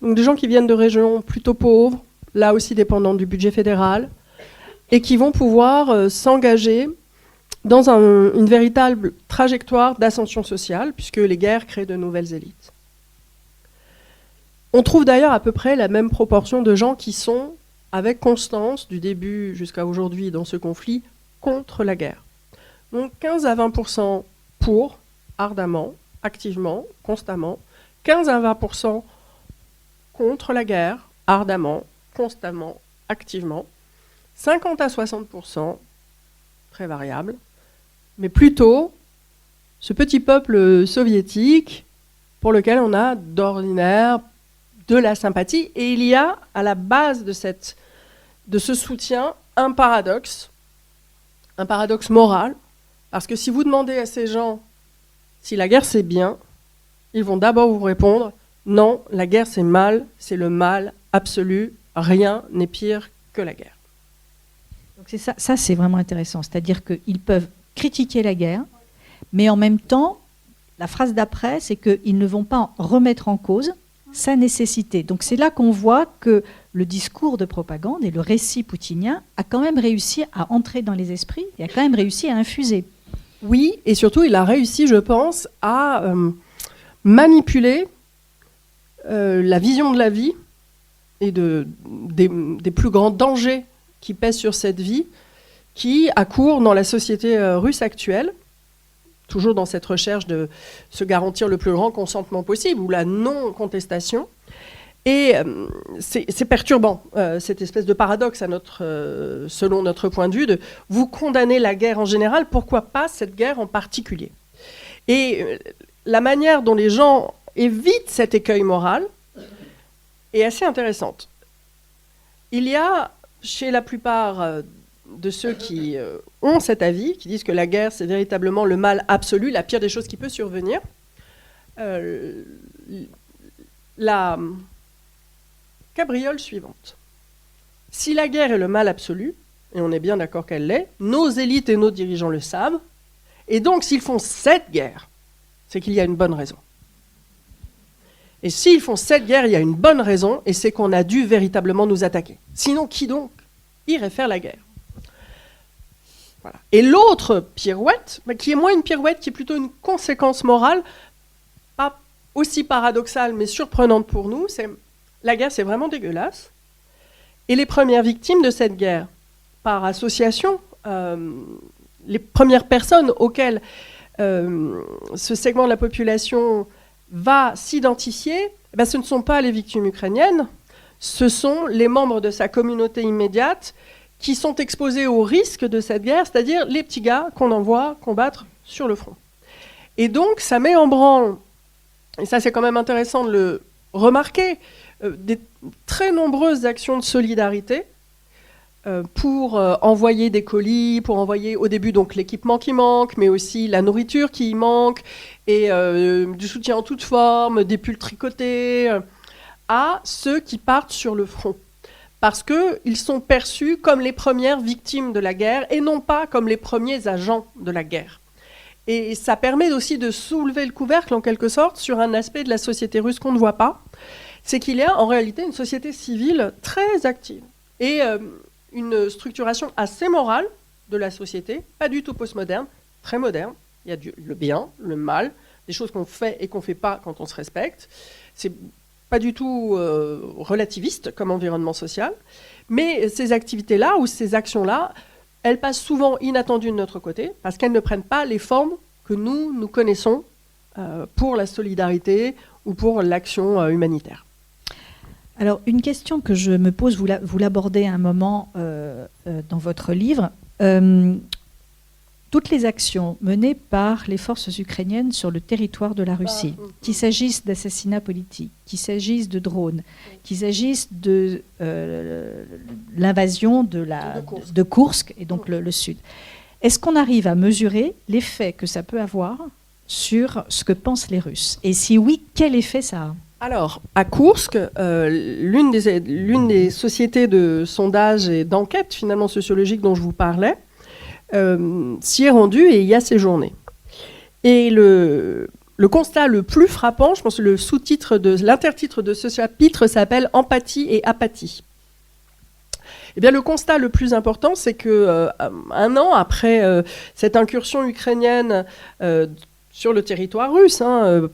Donc des gens qui viennent de régions plutôt pauvres, là aussi dépendantes du budget fédéral, et qui vont pouvoir s'engager dans une véritable trajectoire d'ascension sociale, puisque les guerres créent de nouvelles élites. On trouve d'ailleurs à peu près la même proportion de gens qui sont, avec constance, du début jusqu'à aujourd'hui dans ce conflit, contre la guerre. Donc 15 à 20% pour, ardemment, activement, constamment, 15 à 20% contre la guerre, ardemment, constamment, activement, 50 à 60%, très variable, mais plutôt ce petit peuple soviétique pour lequel on a d'ordinaire de la sympathie. Et il y a à la base de ce soutien un paradoxe moral, parce que si vous demandez à ces gens si la guerre c'est bien, ils vont d'abord vous répondre non, la guerre c'est mal, c'est le mal absolu, rien n'est pire que la guerre. Donc c'est ça c'est vraiment intéressant, c'est-à-dire qu'ils peuvent critiquer la guerre, mais en même temps, la phrase d'après, c'est qu'ils ne vont pas remettre en cause sa nécessité. Donc c'est là qu'on voit que le discours de propagande et le récit poutinien a quand même réussi à entrer dans les esprits et a quand même réussi à infuser. Oui, et surtout il a réussi, je pense, à manipuler la vision de la vie et des plus grands dangers qui pèsent sur cette vie, qui accourt dans la société russe actuelle, toujours dans cette recherche de se garantir le plus grand consentement possible, ou la non-contestation. Et c'est perturbant, cette espèce de paradoxe, selon notre point de vue, de vous condamner la guerre en général, pourquoi pas cette guerre en particulier? Et la manière dont les gens évitent cet écueil moral est assez intéressante. Il y a, chez la plupart de ceux qui ont cet avis, qui disent que la guerre, c'est véritablement le mal absolu, la pire des choses qui peut survenir, la cabriole suivante. Si la guerre est le mal absolu, et on est bien d'accord qu'elle l'est, nos élites et nos dirigeants le savent, et donc s'ils font cette guerre, c'est qu'il y a une bonne raison. Et s'ils font cette guerre, il y a une bonne raison, et c'est qu'on a dû véritablement nous attaquer. Sinon, qui donc irait faire la guerre? Voilà. Et l'autre pirouette, qui est moins une pirouette, qui est plutôt une conséquence morale, pas aussi paradoxale, mais surprenante pour nous, c'est la guerre, c'est vraiment dégueulasse. Et les premières victimes de cette guerre, par association, les premières personnes auxquelles ce segment de la population va s'identifier, ce ne sont pas les victimes ukrainiennes, ce sont les membres de sa communauté immédiate qui sont exposés au risque de cette guerre, c'est-à-dire les petits gars qu'on envoie combattre sur le front. Et donc, ça met en branle, et ça c'est quand même intéressant de le remarquer, des très nombreuses actions de solidarité pour envoyer des colis, pour envoyer au début donc l'équipement qui manque, mais aussi la nourriture qui manque, et du soutien en toute forme, des pulls tricotés, à ceux qui partent sur le front. Parce qu'ils sont perçus comme les premières victimes de la guerre et non pas comme les premiers agents de la guerre. Et ça permet aussi de soulever le couvercle, en quelque sorte, sur un aspect de la société russe qu'on ne voit pas. C'est qu'il y a en réalité une société civile très active et une structuration assez morale de la société, pas du tout postmoderne, très moderne. Il y a le bien, le mal, des choses qu'on fait et qu'on ne fait pas quand on se respecte. C'est pas du tout relativiste comme environnement social. Mais ces activités-là ou ces actions-là, elles passent souvent inattendues de notre côté parce qu'elles ne prennent pas les formes que nous connaissons pour la solidarité ou pour l'action humanitaire. Alors, une question que je me pose, vous l'abordez à un moment dans votre livre. Toutes les actions menées par les forces ukrainiennes sur le territoire de la Russie, qu'il s'agisse d'assassinats politiques, qu'il s'agisse de drones, qu'il s'agisse de l'invasion de Koursk et donc le sud, est-ce qu'on arrive à mesurer l'effet que ça peut avoir sur ce que pensent les Russes? Et si oui, quel effet ça a? Alors, à Koursk, l'une des sociétés de sondage et d'enquête finalement sociologique dont je vous parlais, s'y est rendu et y a séjourné. Et le constat le plus frappant, je pense que l'intertitre de ce chapitre s'appelle « Empathie et apathie ». Eh bien, le constat le plus important, c'est que un an après cette incursion ukrainienne sur le territoire russe,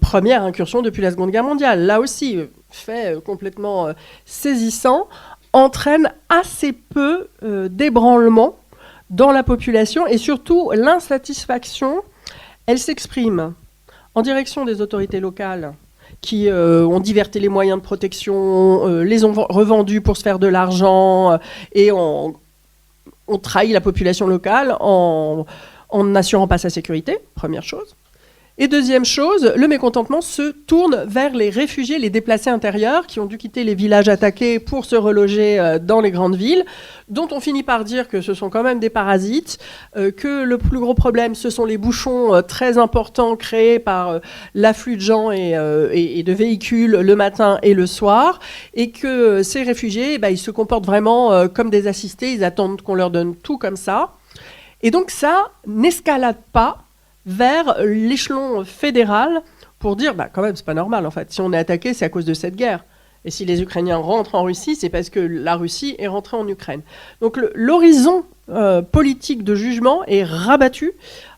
première incursion depuis la Seconde Guerre mondiale, là aussi, fait complètement saisissant, entraîne assez peu d'ébranlement dans la population et surtout l'insatisfaction, elle s'exprime en direction des autorités locales qui ont diverti les moyens de protection, les ont revendus pour se faire de l'argent et ont trahi la population locale en n'assurant pas sa sécurité, première chose. Et deuxième chose, le mécontentement se tourne vers les réfugiés, les déplacés intérieurs qui ont dû quitter les villages attaqués pour se reloger dans les grandes villes, dont on finit par dire que ce sont quand même des parasites, que le plus gros problème, ce sont les bouchons très importants créés par l'afflux de gens et de véhicules le matin et le soir, et que ces réfugiés, ils se comportent vraiment comme des assistés, ils attendent qu'on leur donne tout comme ça. Et donc ça n'escalade pas vers l'échelon fédéral pour dire, quand même, c'est pas normal, en fait. Si on est attaqué, c'est à cause de cette guerre. Et si les Ukrainiens rentrent en Russie, c'est parce que la Russie est rentrée en Ukraine. Donc l'horizon politique de jugement est rabattu,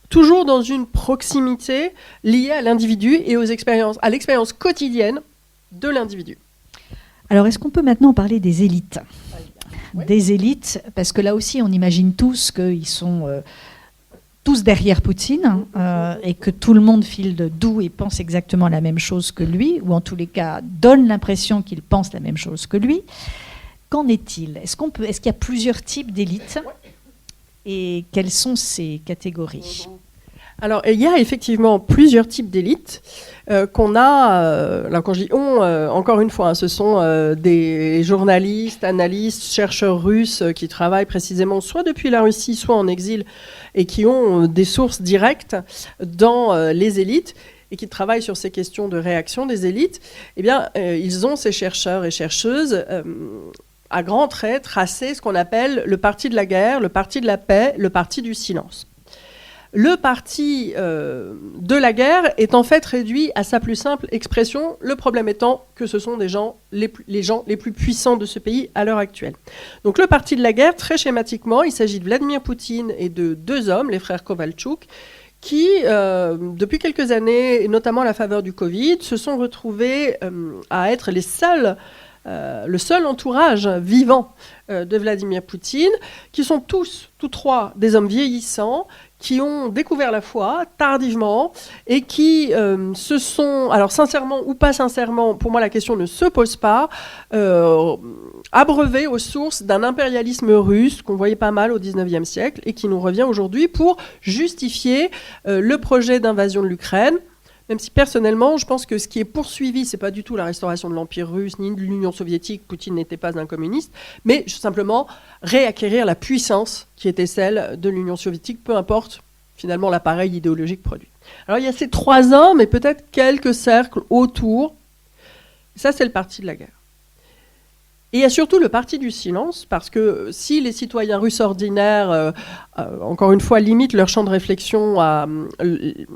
toujours dans une proximité liée à l'individu et à l'expérience quotidienne de l'individu. Alors, est-ce qu'on peut maintenant parler des élites ? Oui. Des élites, parce que là aussi, on imagine tous qu'ils sont tous derrière Poutine et que tout le monde file de doux et pense exactement la même chose que lui, ou en tous les cas donne l'impression qu'il pense la même chose que lui. Qu'en est-il ? Est-ce qu'il y a plusieurs types d'élites ? Et quelles sont ces catégories ? Alors, il y a effectivement plusieurs types d'élites qu'on a, là quand je dis on, encore une fois, ce sont des journalistes, analystes, chercheurs russes qui travaillent précisément soit depuis la Russie, soit en exil, et qui ont des sources directes dans les élites, et qui travaillent sur ces questions de réaction des élites. Eh bien, ils ont, ces chercheurs et chercheuses, à grands traits, tracé ce qu'on appelle le parti de la guerre, le parti de la paix, le parti du silence. Le parti de la guerre est en fait réduit à sa plus simple expression, le problème étant que ce sont les gens les plus puissants de ce pays à l'heure actuelle. Donc le parti de la guerre, très schématiquement, il s'agit de Vladimir Poutine et de deux hommes, les frères Kovalchuk, qui, depuis quelques années, et notamment à la faveur du Covid, se sont retrouvés à être le seul entourage vivant de Vladimir Poutine, qui sont tous trois, des hommes vieillissants, qui ont découvert la foi tardivement et qui se sont, alors sincèrement ou pas sincèrement, pour moi la question ne se pose pas, abreuvés aux sources d'un impérialisme russe qu'on voyait pas mal au XIXe siècle et qui nous revient aujourd'hui pour justifier le projet d'invasion de l'Ukraine. Même si personnellement, je pense que ce qui est poursuivi, c'est pas du tout la restauration de l'Empire russe ni de l'Union soviétique, Poutine n'était pas un communiste, mais simplement réacquérir la puissance qui était celle de l'Union soviétique, peu importe finalement l'appareil idéologique produit. Alors il y a ces trois hommes et peut-être quelques cercles autour. Ça, c'est le parti de la guerre. Et il y a surtout le parti du silence, parce que si les citoyens russes ordinaires, encore une fois, limitent leur champ de réflexion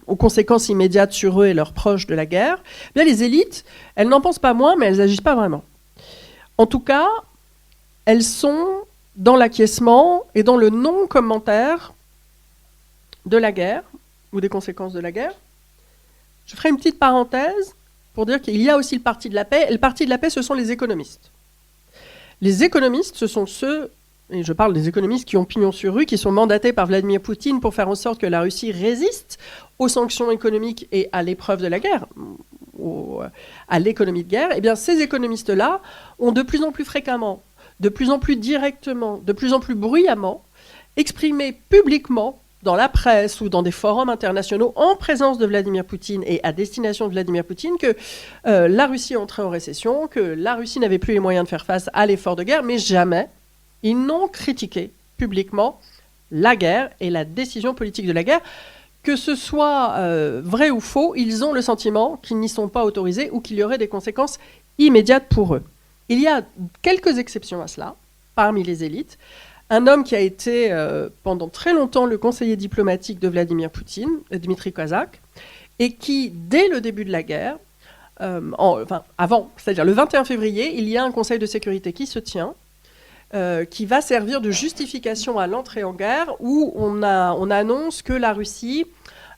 aux conséquences immédiates sur eux et leurs proches de la guerre, bien les élites, elles n'en pensent pas moins, mais elles n'agissent pas vraiment. En tout cas, elles sont dans l'acquiescement et dans le non-commentaire de la guerre, ou des conséquences de la guerre. Je ferai une petite parenthèse pour dire qu'il y a aussi le parti de la paix, et le parti de la paix, ce sont les économistes. Les économistes, ce sont ceux, et je parle des économistes qui ont pignon sur rue, qui sont mandatés par Vladimir Poutine pour faire en sorte que la Russie résiste aux sanctions économiques et à l'épreuve de la guerre, à l'économie de guerre. Eh bien, ces économistes-là ont de plus en plus fréquemment, de plus en plus directement, de plus en plus bruyamment exprimé publiquement dans la presse ou dans des forums internationaux en présence de Vladimir Poutine et à destination de Vladimir Poutine que la Russie entrait en récession, que la Russie n'avait plus les moyens de faire face à l'effort de guerre, mais jamais ils n'ont critiqué publiquement la guerre et la décision politique de la guerre. Que ce soit vrai ou faux, ils ont le sentiment qu'ils n'y sont pas autorisés ou qu'il y aurait des conséquences immédiates pour eux. Il y a quelques exceptions à cela, parmi les élites. Un homme qui a été pendant très longtemps le conseiller diplomatique de Vladimir Poutine, Dmitri Kozak, et qui, dès le début de la guerre, avant, c'est-à-dire le 21 février, il y a un conseil de sécurité qui se tient, qui va servir de justification à l'entrée en guerre, où on annonce que la Russie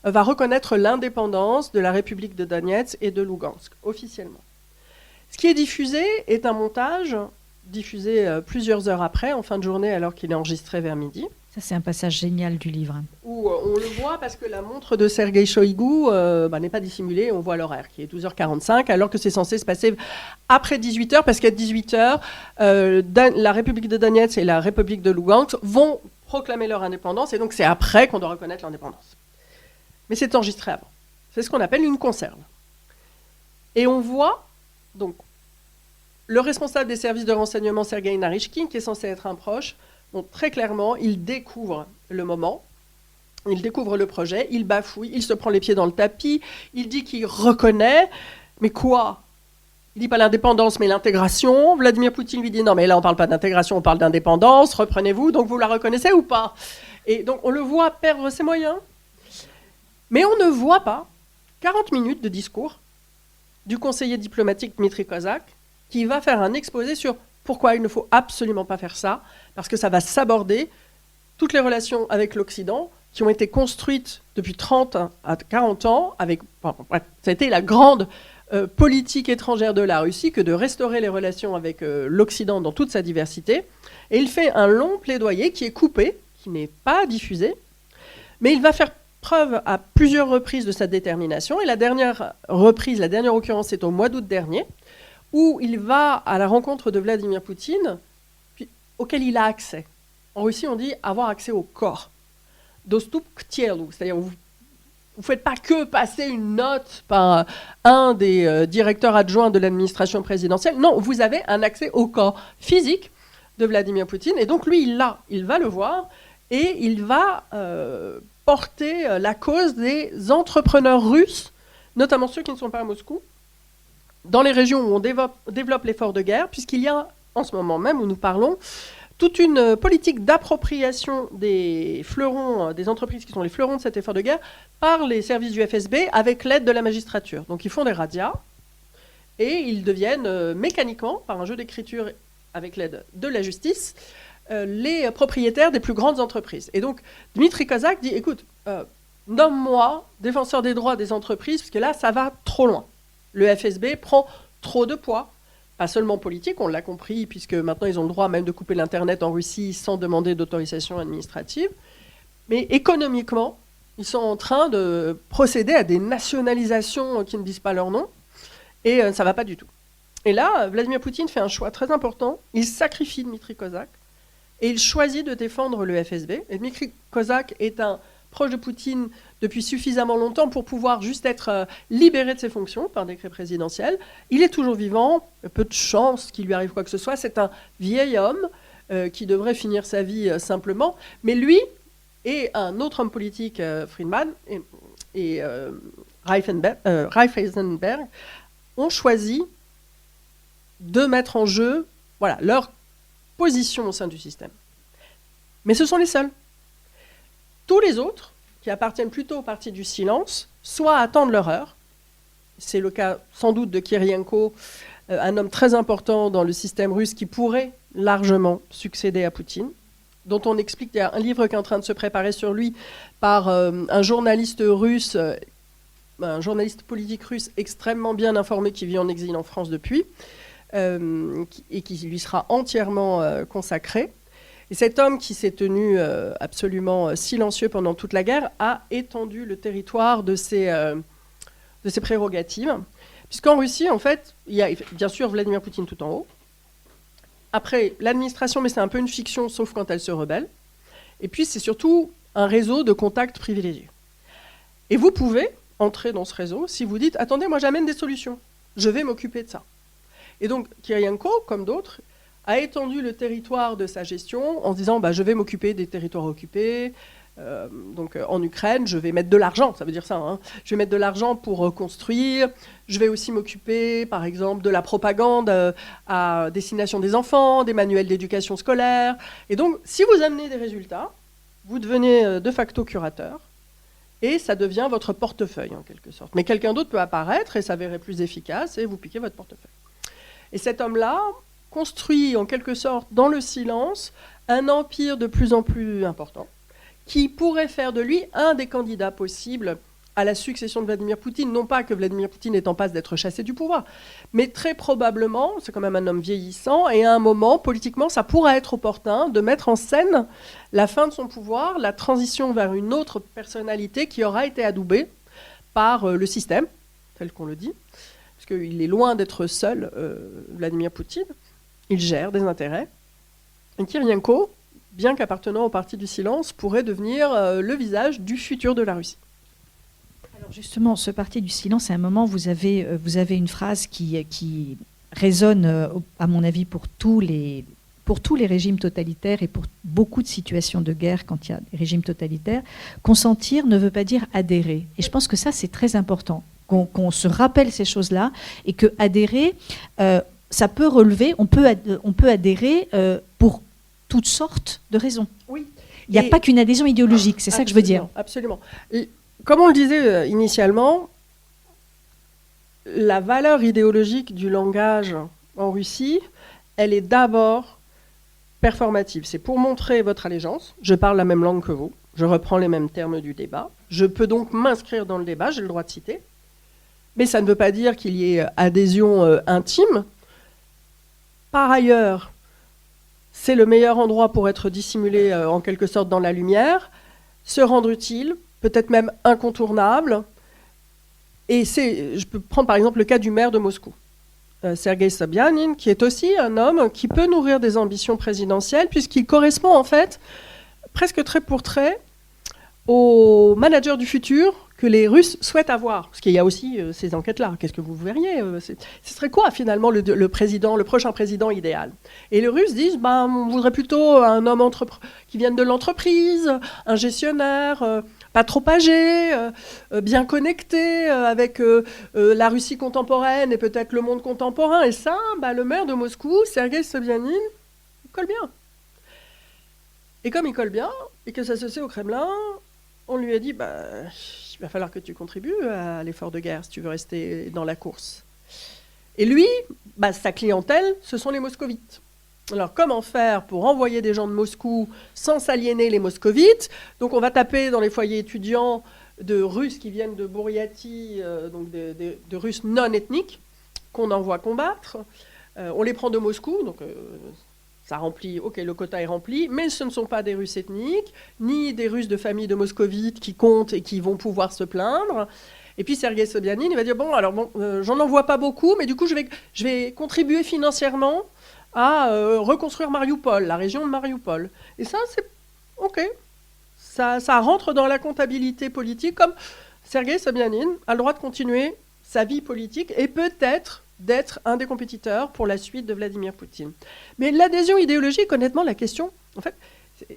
va reconnaître l'indépendance de la République de Donetsk et de Lougansk, officiellement. Ce qui est diffusé est un montage diffusé plusieurs heures après, en fin de journée, alors qu'il est enregistré vers midi. Ça, c'est un passage génial du livre. Où on le voit parce que la montre de Sergueï Shoïgu n'est pas dissimulée, on voit l'horaire qui est 12h45, alors que c'est censé se passer après 18h, parce qu'à 18h, la République de Donetsk et la République de Lougansk vont proclamer leur indépendance, et donc c'est après qu'on doit reconnaître l'indépendance. Mais c'est enregistré avant. C'est ce qu'on appelle une conserve. Et on voit, donc, le responsable des services de renseignement, Sergueï Naryshkin, qui est censé être un proche, donc très clairement, il découvre le moment, il découvre le projet, il bafouille, il se prend les pieds dans le tapis, il dit qu'il reconnaît, mais quoi ? Il dit pas l'indépendance, mais l'intégration. Vladimir Poutine lui dit non, mais là on parle pas d'intégration, on parle d'indépendance, reprenez-vous, donc vous la reconnaissez ou pas ? Et donc on le voit perdre ses moyens, mais on ne voit pas 40 minutes de discours du conseiller diplomatique Dmitri Kozak, qui va faire un exposé sur pourquoi il ne faut absolument pas faire ça, parce que ça va s'aborder toutes les relations avec l'Occident qui ont été construites depuis 30 à 40 ans, ça a été la grande politique étrangère de la Russie que de restaurer les relations avec l'Occident dans toute sa diversité. Et il fait un long plaidoyer qui est coupé, qui n'est pas diffusé, mais il va faire preuve à plusieurs reprises de sa détermination. Et la dernière occurrence, c'est au mois d'août dernier, où il va à la rencontre de Vladimir Poutine, auquel il a accès. En Russie, on dit avoir accès au corps. Dostup k tielu, c'est-à-dire vous ne faites pas que passer une note par un des directeurs adjoints de l'administration présidentielle. Non, vous avez un accès au corps physique de Vladimir Poutine. Et donc lui, il va le voir et il va porter la cause des entrepreneurs russes, notamment ceux qui ne sont pas à Moscou, dans les régions où on développe l'effort de guerre, puisqu'il y a, en ce moment même où nous parlons, toute une politique d'appropriation des fleurons, des entreprises qui sont les fleurons de cet effort de guerre, par les services du FSB avec l'aide de la magistrature. Donc ils font des razzias et ils deviennent mécaniquement, par un jeu d'écriture avec l'aide de la justice, les propriétaires des plus grandes entreprises. Et donc Dmitri Kozak dit, écoute, nomme-moi défenseur des droits des entreprises, parce que là, ça va trop loin. Le FSB prend trop de poids, pas seulement politique, on l'a compris, puisque maintenant ils ont le droit même de couper l'Internet en Russie sans demander d'autorisation administrative, mais économiquement, ils sont en train de procéder à des nationalisations qui ne disent pas leur nom, et ça ne va pas du tout. Et là, Vladimir Poutine fait un choix très important, il sacrifie Dmitri Kozak, et il choisit de défendre le FSB. Et Dmitri Kozak est un proche de Poutine depuis suffisamment longtemps pour pouvoir juste être libéré de ses fonctions par décret présidentiel. Il est toujours vivant, peu de chance qu'il lui arrive quoi que ce soit. C'est un vieil homme qui devrait finir sa vie simplement. Mais lui et un autre homme politique, Friedman et Reifeisenberg, ont choisi de mettre en jeu Voilà, leur position au sein du système. Mais ce sont les seuls. Tous les autres, qui appartiennent plutôt au parti du silence, soit attendent leur heure. C'est le cas sans doute de Kirienko, un homme très important dans le système russe qui pourrait largement succéder à Poutine, dont on explique, il y a un livre qui est en train de se préparer sur lui par un journaliste russe, un journaliste politique russe extrêmement bien informé qui vit en exil en France depuis, et qui lui sera entièrement consacré. Et cet homme qui s'est tenu absolument silencieux pendant toute la guerre a étendu le territoire de ses prérogatives. Puisqu'en Russie, en fait, il y a bien sûr Vladimir Poutine tout en haut. Après, l'administration, mais c'est un peu une fiction, sauf quand elle se rebelle. Et puis, c'est surtout un réseau de contacts privilégiés. Et vous pouvez entrer dans ce réseau si vous dites « Attendez, moi j'amène des solutions. Je vais m'occuper de ça. » Et donc, Kirienko, comme d'autres, a étendu le territoire de sa gestion en se disant je vais m'occuper des territoires occupés. Donc en Ukraine, je vais mettre de l'argent, ça veut dire ça. Hein. Je vais mettre de l'argent pour reconstruire. Je vais aussi m'occuper, par exemple, de la propagande à destination des enfants, des manuels d'éducation scolaire. Et donc, si vous amenez des résultats, vous devenez de facto curateur. Et ça devient votre portefeuille, en quelque sorte. Mais quelqu'un d'autre peut apparaître et s'avérer plus efficace et vous piquer votre portefeuille. Et cet homme-là construit en quelque sorte dans le silence un empire de plus en plus important qui pourrait faire de lui un des candidats possibles à la succession de Vladimir Poutine. Non pas que Vladimir Poutine est en passe d'être chassé du pouvoir, mais très probablement, c'est quand même un homme vieillissant, et à un moment, politiquement, ça pourrait être opportun de mettre en scène la fin de son pouvoir, la transition vers une autre personnalité qui aura été adoubée par le système, tel qu'on le dit, parce qu'il est loin d'être seul, Vladimir Poutine. Il gère des intérêts. Et Kirienko, bien qu'appartenant au parti du silence, pourrait devenir le visage du futur de la Russie. Alors justement, ce parti du silence, à un moment, vous avez une phrase qui résonne, à mon avis, pour tous les régimes totalitaires et pour beaucoup de situations de guerre quand il y a des régimes totalitaires. Consentir ne veut pas dire adhérer. Et je pense que ça, c'est très important, qu'on se rappelle ces choses-là et que adhérer... ça peut relever, on peut adhérer pour toutes sortes de raisons. Oui. Il n'y a pas qu'une adhésion idéologique, c'est ça que je veux dire. Absolument. Comme on le disait initialement, la valeur idéologique du langage en Russie, elle est d'abord performative. C'est pour montrer votre allégeance. Je parle la même langue que vous, je reprends les mêmes termes du débat, je peux donc m'inscrire dans le débat, j'ai le droit de citer, mais ça ne veut pas dire qu'il y ait adhésion intime. Par ailleurs, c'est le meilleur endroit pour être dissimulé en quelque sorte dans la lumière, se rendre utile, peut-être même incontournable. Et je peux prendre par exemple le cas du maire de Moscou, Sergueï Sobyanin, qui est aussi un homme qui peut nourrir des ambitions présidentielles, puisqu'il correspond en fait presque trait pour trait au manager du futur que les Russes souhaitent avoir. Parce qu'il y a aussi ces enquêtes-là. Qu'est-ce que vous verriez ce serait quoi, finalement, le prochain président idéal? Et les Russes disent, on voudrait plutôt un homme qui vienne de l'entreprise, un gestionnaire, pas trop âgé, bien connecté avec la Russie contemporaine et peut-être le monde contemporain. Et ça, le maire de Moscou, Sergueï Sobyanin, il colle bien. Et comme il colle bien, et que ça se sait au Kremlin, on lui a dit, il va falloir que tu contribues à l'effort de guerre si tu veux rester dans la course. Et lui, sa clientèle, ce sont les moscovites. Alors, comment faire pour envoyer des gens de Moscou sans s'aliéner les moscovites? Donc, on va taper dans les foyers étudiants de Russes qui viennent de Bouriatie, donc de Russes non ethniques, qu'on envoie combattre. On les prend de Moscou, donc... ça remplit, ok, le quota est rempli, mais ce ne sont pas des Russes ethniques, ni des Russes de famille de moscovites qui comptent et qui vont pouvoir se plaindre. Et puis Sergueï Sobyanin, il va dire, j'en envoie pas beaucoup, mais du coup, je vais contribuer financièrement à reconstruire Mariupol, la région de Mariupol. Et ça, c'est ok. Ça rentre dans la comptabilité politique, comme Sergueï Sobyanin a le droit de continuer sa vie politique et peut-être d'être un des compétiteurs pour la suite de Vladimir Poutine. Mais l'adhésion idéologique, honnêtement, la question, en fait,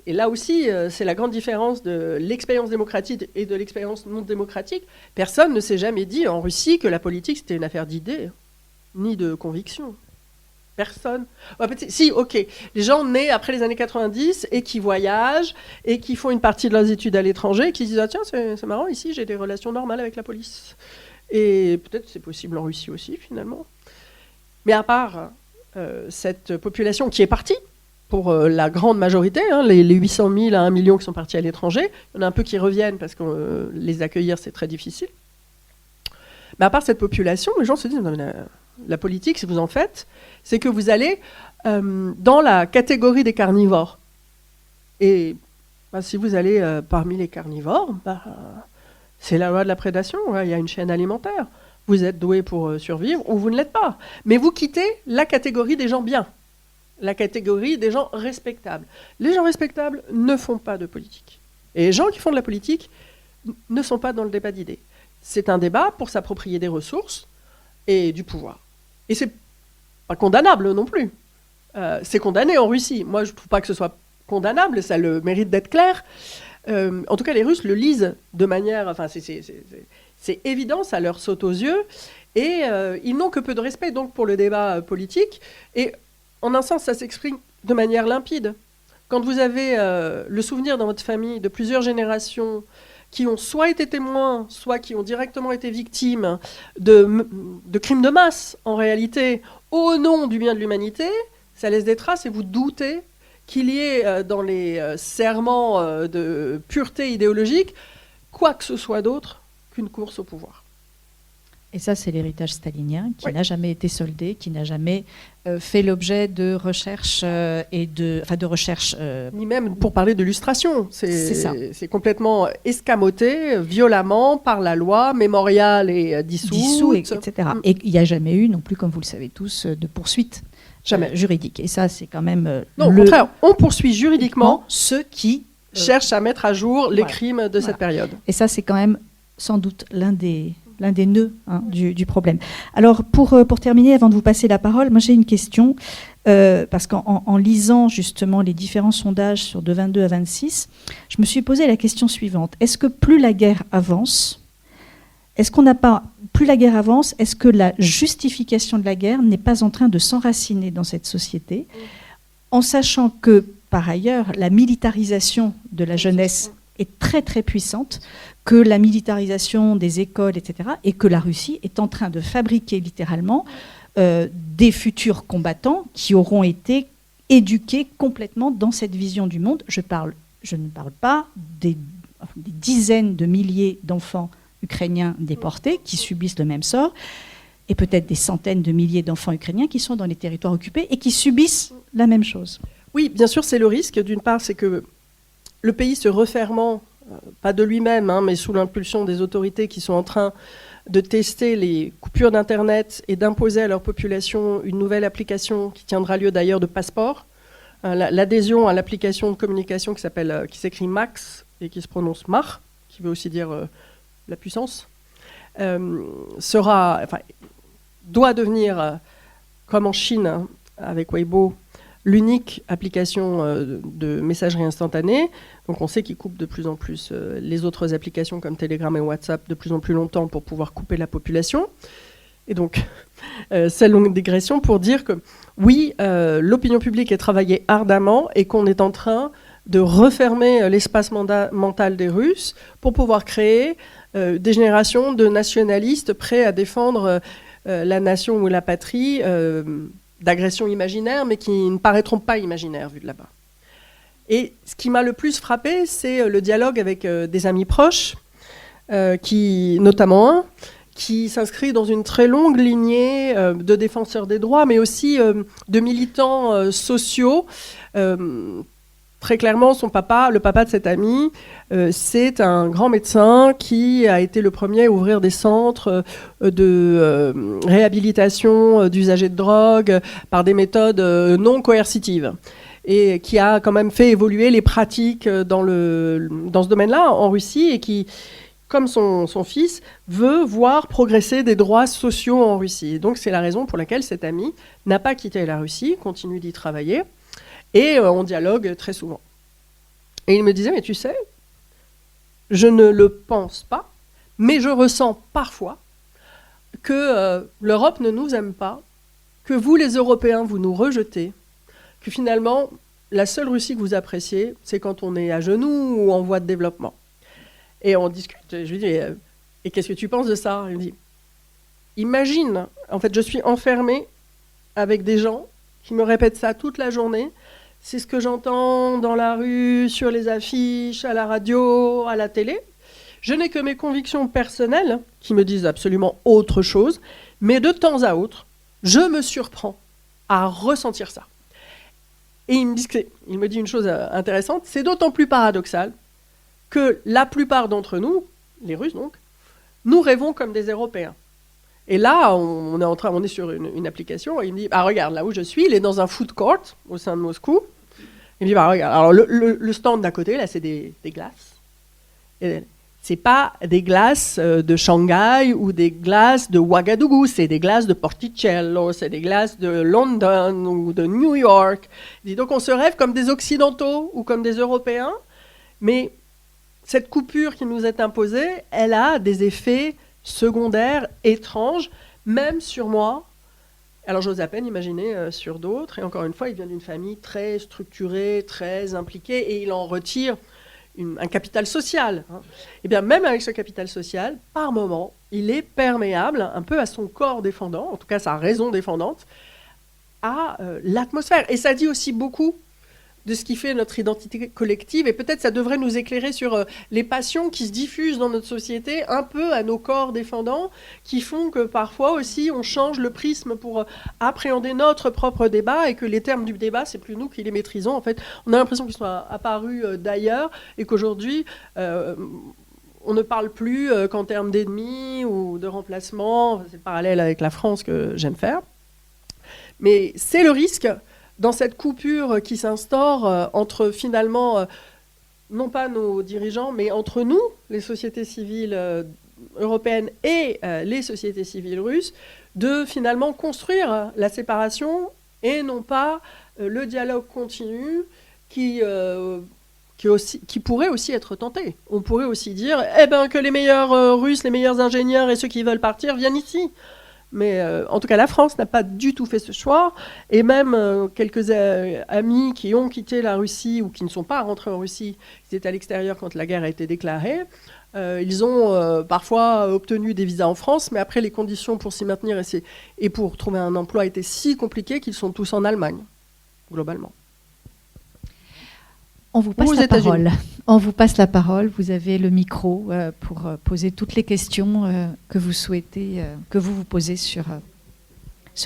et là aussi, c'est la grande différence de l'expérience démocratique et de l'expérience non démocratique. Personne ne s'est jamais dit en Russie que la politique, c'était une affaire d'idées, ni de convictions. Personne. Si, ok. Les gens nés après les années 90 et qui voyagent et qui font une partie de leurs études à l'étranger et qui se disent « Ah tiens, c'est marrant, ici j'ai des relations normales avec la police. » Et peut-être c'est possible en Russie aussi, finalement. Mais à part cette population qui est partie, pour la grande majorité, hein, les 800 000 à 1 million qui sont partis à l'étranger, il y en a un peu qui reviennent parce que les accueillir, c'est très difficile. Mais à part cette population, les gens se disent « Non, mais la politique, si vous en faites, c'est que vous allez dans la catégorie des carnivores. Et si vous allez parmi les carnivores, c'est la loi de la prédation, il y a une chaîne alimentaire. Vous êtes doué pour survivre ou vous ne l'êtes pas. Mais vous quittez la catégorie des gens bien, la catégorie des gens respectables. Les gens respectables ne font pas de politique. Et les gens qui font de la politique ne sont pas dans le débat d'idées. C'est un débat pour s'approprier des ressources et du pouvoir. Et c'est pas condamnable non plus. C'est condamné en Russie. Moi, je ne trouve pas que ce soit condamnable, ça a le mérite d'être clair. En tout cas, les Russes le lisent de manière... Enfin, c'est évident, ça leur saute aux yeux. Et ils n'ont que peu de respect donc pour le débat politique. Et en un sens, ça s'exprime de manière limpide. Quand vous avez le souvenir dans votre famille de plusieurs générations qui ont soit été témoins, soit qui ont directement été victimes de crimes de masse, en réalité, au nom du bien de l'humanité, ça laisse des traces et vous doutez qu'il y ait dans les serments de pureté idéologique quoi que ce soit d'autre qu'une course au pouvoir. Et ça, c'est l'héritage stalinien qui Oui. n'a jamais été soldé, qui n'a jamais fait l'objet de recherches de recherches. Ni même pour parler de lustration. C'est ça. C'est complètement escamoté, violemment, par la loi, mémorial et dissous, etc. Et il n'y a jamais eu non plus, comme vous le savez tous, de poursuite juridique. Et ça, c'est quand même non, au contraire, on poursuit juridiquement ceux qui cherchent à mettre à jour les crimes de cette période. Et ça, c'est quand même sans doute l'un des nœuds du problème. Alors, pour terminer, avant de vous passer la parole, moi j'ai une question, parce qu'en lisant justement les différents sondages sur de 22 à 26, je me suis posé la question suivante. Est-ce que plus la guerre avance, plus la guerre avance, est-ce que la justification de la guerre n'est pas en train de s'enraciner dans cette société, en sachant que, par ailleurs, la militarisation de la jeunesse est très très puissante, que la militarisation des écoles, etc., et que la Russie est en train de fabriquer littéralement des futurs combattants qui auront été éduqués complètement dans cette vision du monde. Je ne parle pas des dizaines de milliers d'enfants ukrainiens déportés qui subissent le même sort, et peut-être des centaines de milliers d'enfants ukrainiens qui sont dans les territoires occupés et qui subissent la même chose. Oui, bien sûr, c'est le risque. D'une part, c'est que le pays se refermant, pas de lui-même, mais sous l'impulsion des autorités qui sont en train de tester les coupures d'Internet et d'imposer à leur population une nouvelle application qui tiendra lieu d'ailleurs de passeport. L'adhésion à l'application de communication qui s'écrit Max et qui se prononce Mach, qui veut aussi dire la puissance, doit devenir, comme en Chine avec Weibo, l'unique application de messagerie instantanée. Donc on sait qu'ils coupent de plus en plus les autres applications comme Telegram et WhatsApp de plus en plus longtemps pour pouvoir couper la population. Et donc, c'est une longue digression pour dire que oui, l'opinion publique est travaillée ardemment et qu'on est en train de refermer l'espace mental des Russes pour pouvoir créer des générations de nationalistes prêts à défendre la nation ou la patrie d'agressions imaginaires, mais qui ne paraîtront pas imaginaires vues de là-bas. Et ce qui m'a le plus frappé, c'est le dialogue avec des amis proches, notamment un, qui s'inscrit dans une très longue lignée de défenseurs des droits, mais aussi de militants sociaux. Très clairement, son papa, le papa de cet ami, c'est un grand médecin qui a été le premier à ouvrir des centres de réhabilitation d'usagers de drogue par des méthodes non coercitives et qui a quand même fait évoluer les pratiques dans ce domaine-là en Russie et qui, comme son fils, veut voir progresser des droits sociaux en Russie. Et donc c'est la raison pour laquelle cet ami n'a pas quitté la Russie, continue d'y travailler. Et on dialogue très souvent. Et il me disait, mais tu sais, je ne le pense pas, mais je ressens parfois que l'Europe ne nous aime pas que vous, les Européens, vous nous rejetez, que finalement, la seule Russie que vous appréciez, c'est quand on est à genoux ou en voie de développement. Et on discute. Je lui dis, et qu'est-ce que tu penses de ça? Il me dit, imagine, en fait, je suis enfermée avec des gens qui me répètent ça toute la journée. C'est ce que j'entends dans la rue, sur les affiches, à la radio, à la télé. Je n'ai que mes convictions personnelles qui me disent absolument autre chose, mais de temps à autre, je me surprends à ressentir ça. Et il me dit une chose intéressante, c'est d'autant plus paradoxal que la plupart d'entre nous, les Russes donc, nous rêvons comme des Européens. Et là, on est sur une application, et il me dit, regarde, là où je suis, il est dans un food court au sein de Moscou. Il me dit, regarde, alors le stand d'à côté, là, c'est des glaces. Et c'est pas des glaces de Shanghai ou des glaces de Ouagadougou, c'est des glaces de Porticello, c'est des glaces de London ou de New York. Il dit, donc on se rêve comme des Occidentaux ou comme des Européens, mais cette coupure qui nous est imposée, elle a des effets secondaires, étranges, même sur moi. Alors j'ose à peine imaginer sur d'autres. Et encore une fois, il vient d'une famille très structurée, très impliquée, et il en retire un capital social. Et bien même avec ce capital social, par moment, il est perméable un peu à son corps défendant, en tout cas sa raison défendante, à l'atmosphère. Et ça dit aussi beaucoup de ce qui fait notre identité collective, et peut-être ça devrait nous éclairer sur les passions qui se diffusent dans notre société, un peu à nos corps défendants, qui font que parfois aussi on change le prisme pour appréhender notre propre débat, et que les termes du débat, c'est plus nous qui les maîtrisons. En fait, on a l'impression qu'ils sont apparus d'ailleurs, et qu'aujourd'hui, on ne parle plus qu'en termes d'ennemis ou de remplacement. C'est le parallèle avec la France que j'aime faire. Mais c'est le risque dans cette coupure qui s'instaure entre finalement, non pas nos dirigeants, mais entre nous, les sociétés civiles européennes et les sociétés civiles russes, de finalement construire la séparation et non pas le dialogue continu qui pourrait aussi être tenté. On pourrait aussi dire que les meilleurs Russes, les meilleurs ingénieurs et ceux qui veulent partir viennent ici. Mais en tout cas, la France n'a pas du tout fait ce choix. Et même quelques amis qui ont quitté la Russie ou qui ne sont pas rentrés en Russie, ils étaient à l'extérieur quand la guerre a été déclarée, ils ont parfois obtenu des visas en France, mais après les conditions pour s'y maintenir et pour trouver un emploi étaient si compliquées qu'ils sont tous en Allemagne, globalement. On vous passe la parole. On vous passe la parole. Vous avez le micro pour poser toutes les questions que vous souhaitez, que vous posez sur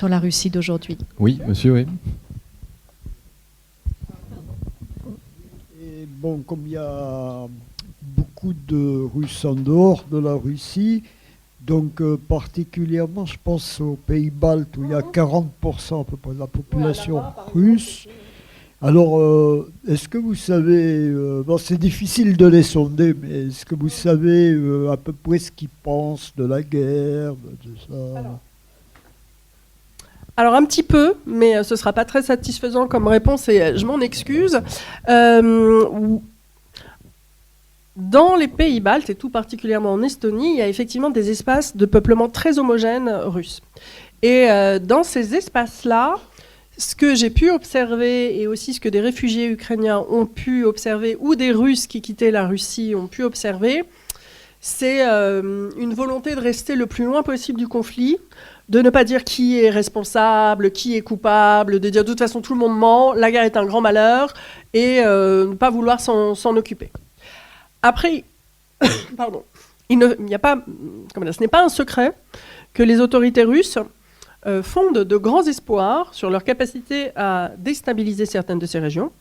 la Russie d'aujourd'hui. Oui, monsieur, oui. Et bon, comme il y a beaucoup de Russes en dehors de la Russie, donc particulièrement, je pense aux Pays-Baltes où il y a 40% à peu près de la population russe. Alors, est-ce que vous savez, c'est difficile de les sonder, mais est-ce que vous savez à peu près ce qu'ils pensent de la guerre, de ça? Alors un petit peu, mais ce ne sera pas très satisfaisant comme réponse et je m'en excuse. Dans les pays baltes, et tout particulièrement en Estonie, il y a effectivement des espaces de peuplement très homogènes russes. Et dans ces espaces-là, ce que j'ai pu observer, et aussi ce que des réfugiés ukrainiens ont pu observer, ou des Russes qui quittaient la Russie ont pu observer, c'est une volonté de rester le plus loin possible du conflit, de ne pas dire qui est responsable, qui est coupable, de dire de toute façon tout le monde ment, la guerre est un grand malheur, et ne pas vouloir s'en occuper. Après, pardon, ce n'est pas un secret que les autorités russes fondent de grands espoirs sur leur capacité à déstabiliser certaines de ces régions.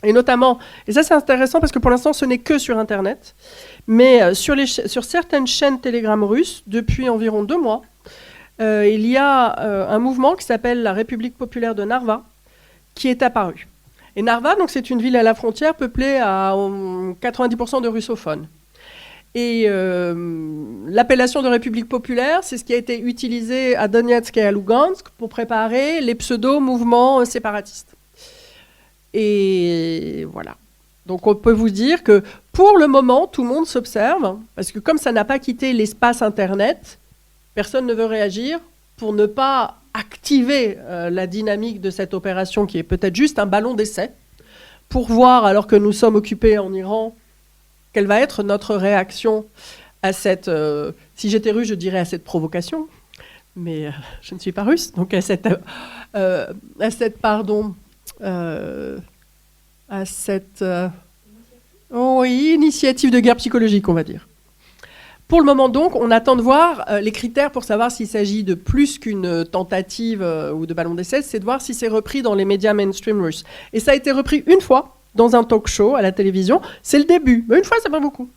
Et notamment, et ça c'est intéressant parce que pour l'instant ce n'est que sur Internet, mais sur certaines chaînes Telegram russes, depuis environ 2 mois, il y a un mouvement qui s'appelle la République populaire de Narva, qui est apparu. Et Narva, donc, c'est une ville à la frontière peuplée à 90% de russophones. Et l'appellation de République populaire, c'est ce qui a été utilisé à Donetsk et à Lugansk pour préparer les pseudo-mouvements séparatistes. Et voilà. Donc on peut vous dire que pour le moment, tout le monde s'observe, parce que comme ça n'a pas quitté l'espace Internet, personne ne veut réagir pour ne pas activer la dynamique de cette opération qui est peut-être juste un ballon d'essai pour voir, alors que nous sommes occupés en Iran, quelle va être notre réaction à cette... si j'étais russe, je dirais à cette provocation, mais je ne suis pas russe, donc à cette initiative de guerre psychologique, on va dire. Pour le moment, donc, on attend de voir les critères pour savoir s'il s'agit de plus qu'une tentative ou de ballon d'essai, c'est de voir si c'est repris dans les médias mainstream russes. Et ça a été repris une fois dans un talk show à la télévision. C'est le début, mais une fois, c'est pas beaucoup.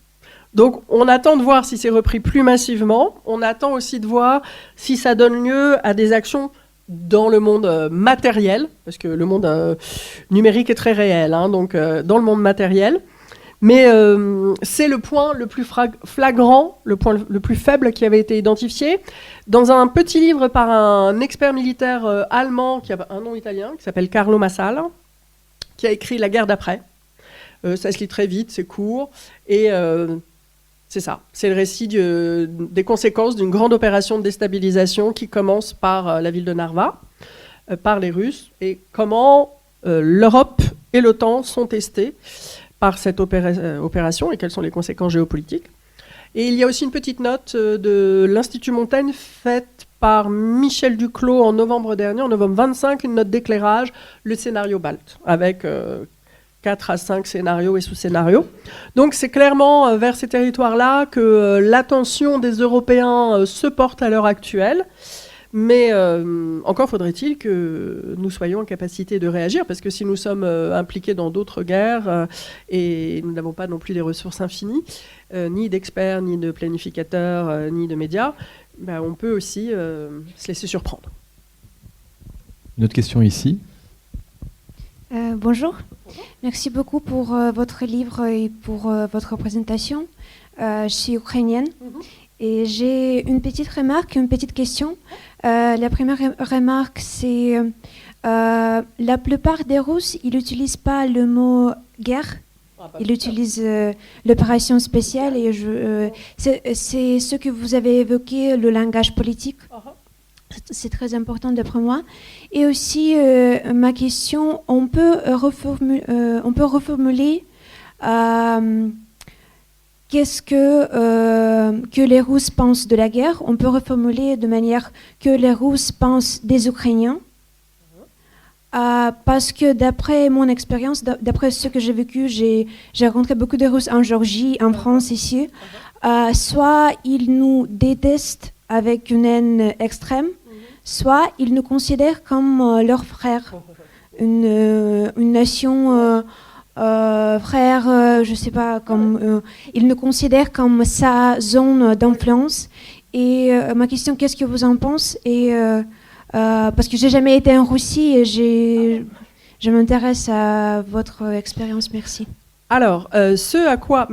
Donc, on attend de voir si c'est repris plus massivement. On attend aussi de voir si ça donne lieu à des actions dans le monde matériel, parce que le monde numérique est très réel, hein, donc dans le monde matériel. Mais c'est le point le plus flagrant, le point le plus faible qui avait été identifié dans un petit livre par un expert militaire allemand qui a un nom italien, qui s'appelle Carlo Massala, qui a écrit La guerre d'après. Ça se lit très vite, c'est court, et c'est ça. C'est le récit des conséquences d'une grande opération de déstabilisation qui commence par la ville de Narva, par les Russes, et comment l'Europe et l'OTAN sont testées par cette opération et quelles sont les conséquences géopolitiques. Et il y a aussi une petite note de l'Institut Montaigne faite par Michel Duclos en novembre dernier, en novembre 25, une note d'éclairage, le scénario balte, avec 4 à 5 scénarios et sous-scénarios. Donc c'est clairement vers ces territoires-là que l'attention des Européens se porte à l'heure actuelle. Mais encore faudrait-il que nous soyons en capacité de réagir, parce que si nous sommes impliqués dans d'autres guerres, et nous n'avons pas non plus des ressources infinies, ni d'experts, ni de planificateurs, ni de médias, ben, on peut aussi se laisser surprendre. Une autre question ici. Bonjour. Merci beaucoup pour votre livre et pour votre présentation. Je suis ukrainienne. Et j'ai une petite remarque, une petite question. La première remarque, c'est la plupart des Russes, ils n'utilisent pas le mot guerre. Ils utilisent l'opération spéciale. Et c'est ce que vous avez évoqué, le langage politique. C'est très important d'après moi. Et aussi, ma question, on peut reformuler qu'est-ce que les Russes pensent de la guerre. On peut reformuler de manière que les Russes pensent des Ukrainiens. Parce que d'après mon expérience, d'après ce que j'ai vécu, j'ai rencontré beaucoup de Russes en Géorgie, en France, ici. Soit ils nous détestent avec une haine extrême, soit ils nous considèrent comme leurs frères. Une nation... frère, je sais pas, comme il nous considère comme sa zone d'influence. Et ma question, qu'est-ce que vous en pensez? Et parce que j'ai jamais été en Russie et je m'intéresse à votre expérience. Merci. Alors, ce à quoi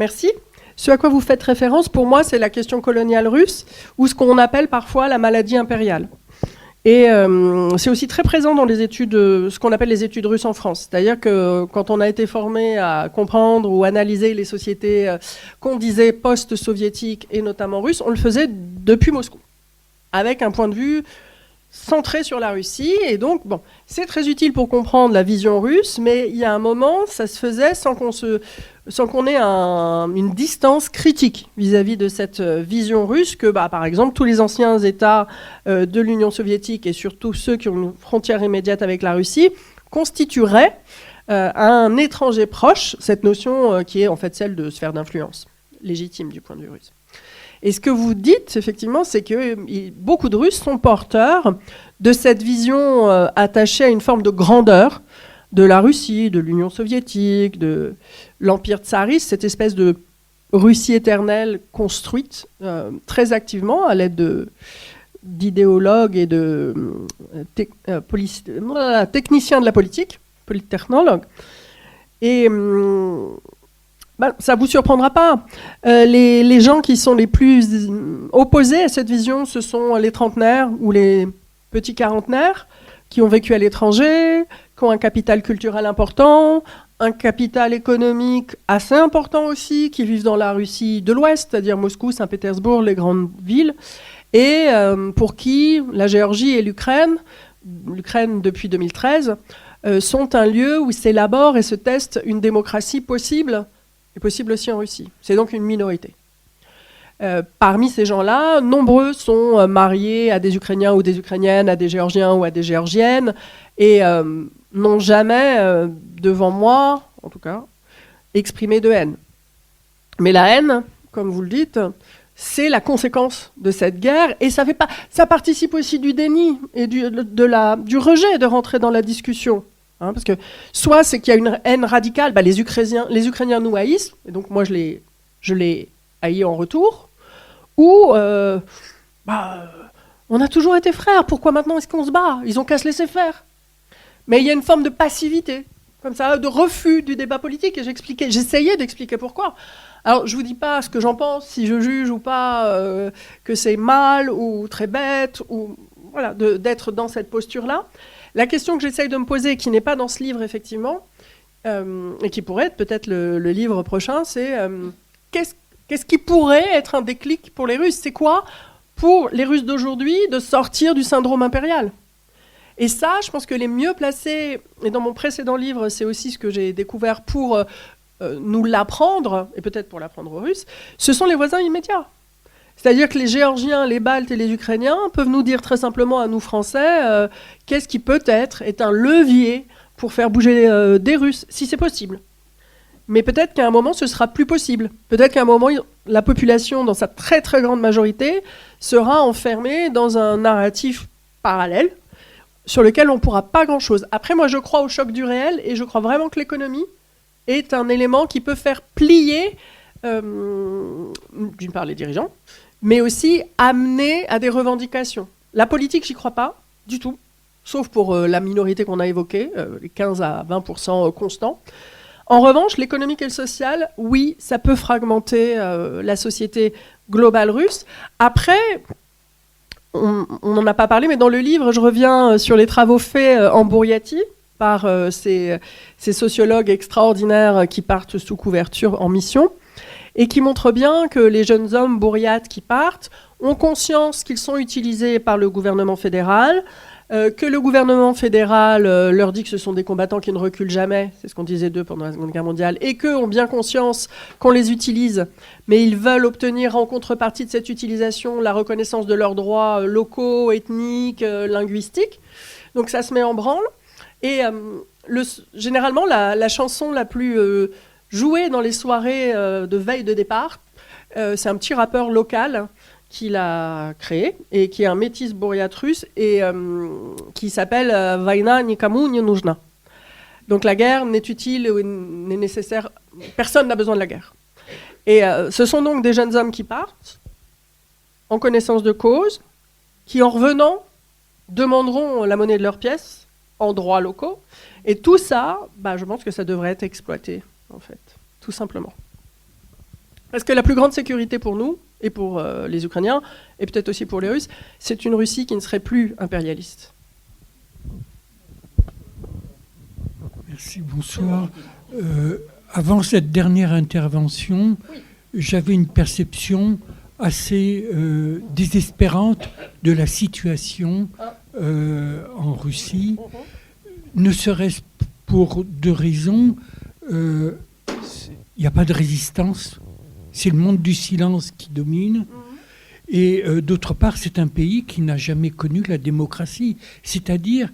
vous faites référence, pour moi, c'est la question coloniale russe, ou ce qu'on appelle parfois la maladie impériale. Et c'est aussi très présent dans les études, ce qu'on appelle les études russes en France. C'est-à-dire que quand on a été formé à comprendre ou analyser les sociétés qu'on disait post-soviétiques et notamment russes, on le faisait depuis Moscou, avec un point de vue centré sur la Russie. Et donc, bon, c'est très utile pour comprendre la vision russe, mais il y a un moment, ça se faisait sans qu'on ait une distance critique vis-à-vis de cette vision russe que, par exemple, tous les anciens États de l'Union soviétique et surtout ceux qui ont une frontière immédiate avec la Russie constitueraient un étranger proche, cette notion qui est en fait celle de sphère d'influence légitime du point de vue russe. Et ce que vous dites, effectivement, c'est que beaucoup de Russes sont porteurs de cette vision attachée à une forme de grandeur de la Russie, de l'Union soviétique, de l'Empire tsariste, cette espèce de Russie éternelle construite très activement à l'aide d'idéologues et de techniciens de la politique, polittechnologues. Et ça ne vous surprendra pas. Les gens qui sont les plus opposés à cette vision, ce sont les trentenaires ou les petits quarantenaires qui ont vécu à l'étranger, qui ont un capital culturel important, un capital économique assez important aussi, qui vivent dans la Russie de l'Ouest, c'est-à-dire Moscou, Saint-Pétersbourg, les grandes villes, et pour qui la Géorgie et l'Ukraine depuis 2013, sont un lieu où s'élabore et se teste une démocratie possible, et possible aussi en Russie. C'est donc une minorité. Parmi ces gens-là, nombreux sont mariés à des Ukrainiens ou des Ukrainiennes, à des Géorgiens ou à des Géorgiennes, et n'ont jamais, devant moi, en tout cas, exprimé de haine. Mais la haine, comme vous le dites, c'est la conséquence de cette guerre, et ça participe aussi du déni et du rejet de rentrer dans la discussion. Hein, parce que soit c'est qu'il y a une haine radicale, les Ukrainiens nous haïssent, et donc moi je les haïs en retour, ou on a toujours été frères, pourquoi maintenant est-ce qu'on se bat? Ils ont qu'à se laisser faire. Mais il y a une forme de passivité, comme ça, de refus du débat politique, et j'essayais d'expliquer pourquoi. Alors, je ne vous dis pas ce que j'en pense, si je juge ou pas que c'est mal ou très bête, ou voilà, d'être dans cette posture-là. La question que j'essaye de me poser, qui n'est pas dans ce livre, effectivement, et qui pourrait être peut-être le livre prochain, c'est qu'est-ce qui pourrait être un déclic pour les Russes? C'est quoi, pour les Russes d'aujourd'hui, de sortir du syndrome impérial? Et ça, je pense que les mieux placés, et dans mon précédent livre, c'est aussi ce que j'ai découvert pour nous l'apprendre, et peut-être pour l'apprendre aux Russes, ce sont les voisins immédiats. C'est-à-dire que les Géorgiens, les Baltes et les Ukrainiens peuvent nous dire très simplement à nous Français qu'est-ce qui peut-être est un levier pour faire bouger des Russes, si c'est possible. Mais peut-être qu'à un moment, ce sera plus possible. Peut-être qu'à un moment, la population, dans sa très très grande majorité, sera enfermée dans un narratif parallèle sur lequel on ne pourra pas grand-chose. Après, moi, je crois au choc du réel et je crois vraiment que l'économie est un élément qui peut faire plier, d'une part, les dirigeants, mais aussi amener à des revendications. La politique, j'y crois pas du tout, sauf pour la minorité qu'on a évoquée, les 15 à 20% constants. En revanche, l'économique et le social, oui, ça peut fragmenter la société globale russe. Après, on n'en a pas parlé, mais dans le livre, je reviens sur les travaux faits en Bouriatie par ces sociologues extraordinaires qui partent sous couverture en mission et qui montrent bien que les jeunes hommes bouriates qui partent ont conscience qu'ils sont utilisés par le gouvernement fédéral, que le gouvernement fédéral leur dit que ce sont des combattants qui ne reculent jamais, c'est ce qu'on disait d'eux pendant la Seconde Guerre mondiale, et qu'eux ont bien conscience qu'on les utilise, mais ils veulent obtenir en contrepartie de cette utilisation la reconnaissance de leurs droits locaux, ethniques, linguistiques. Donc ça se met en branle. Et généralement, la chanson la plus jouée dans les soirées de veille de départ, c'est un petit rappeur local qu'il a créé et qui est un métis bouriate russe et qui s'appelle Vaina nikamu ne нужна. Donc la guerre n'est utile ou n'est nécessaire, personne n'a besoin de la guerre. Et ce sont donc des jeunes hommes qui partent en connaissance de cause, qui en revenant demanderont la monnaie de leur pièce en droits locaux. Et tout ça, je pense que ça devrait être exploité, en fait, tout simplement. Parce que la plus grande sécurité pour nous, et pour les Ukrainiens, et peut-être aussi pour les Russes, c'est une Russie qui ne serait plus impérialiste. Merci, bonsoir. Avant cette dernière intervention, j'avais une perception assez désespérante de la situation en Russie, ne serait-ce pour deux raisons. Il n'y a pas de résistance. C'est le monde du silence qui domine. Et d'autre part, c'est un pays qui n'a jamais connu la démocratie. C'est-à-dire,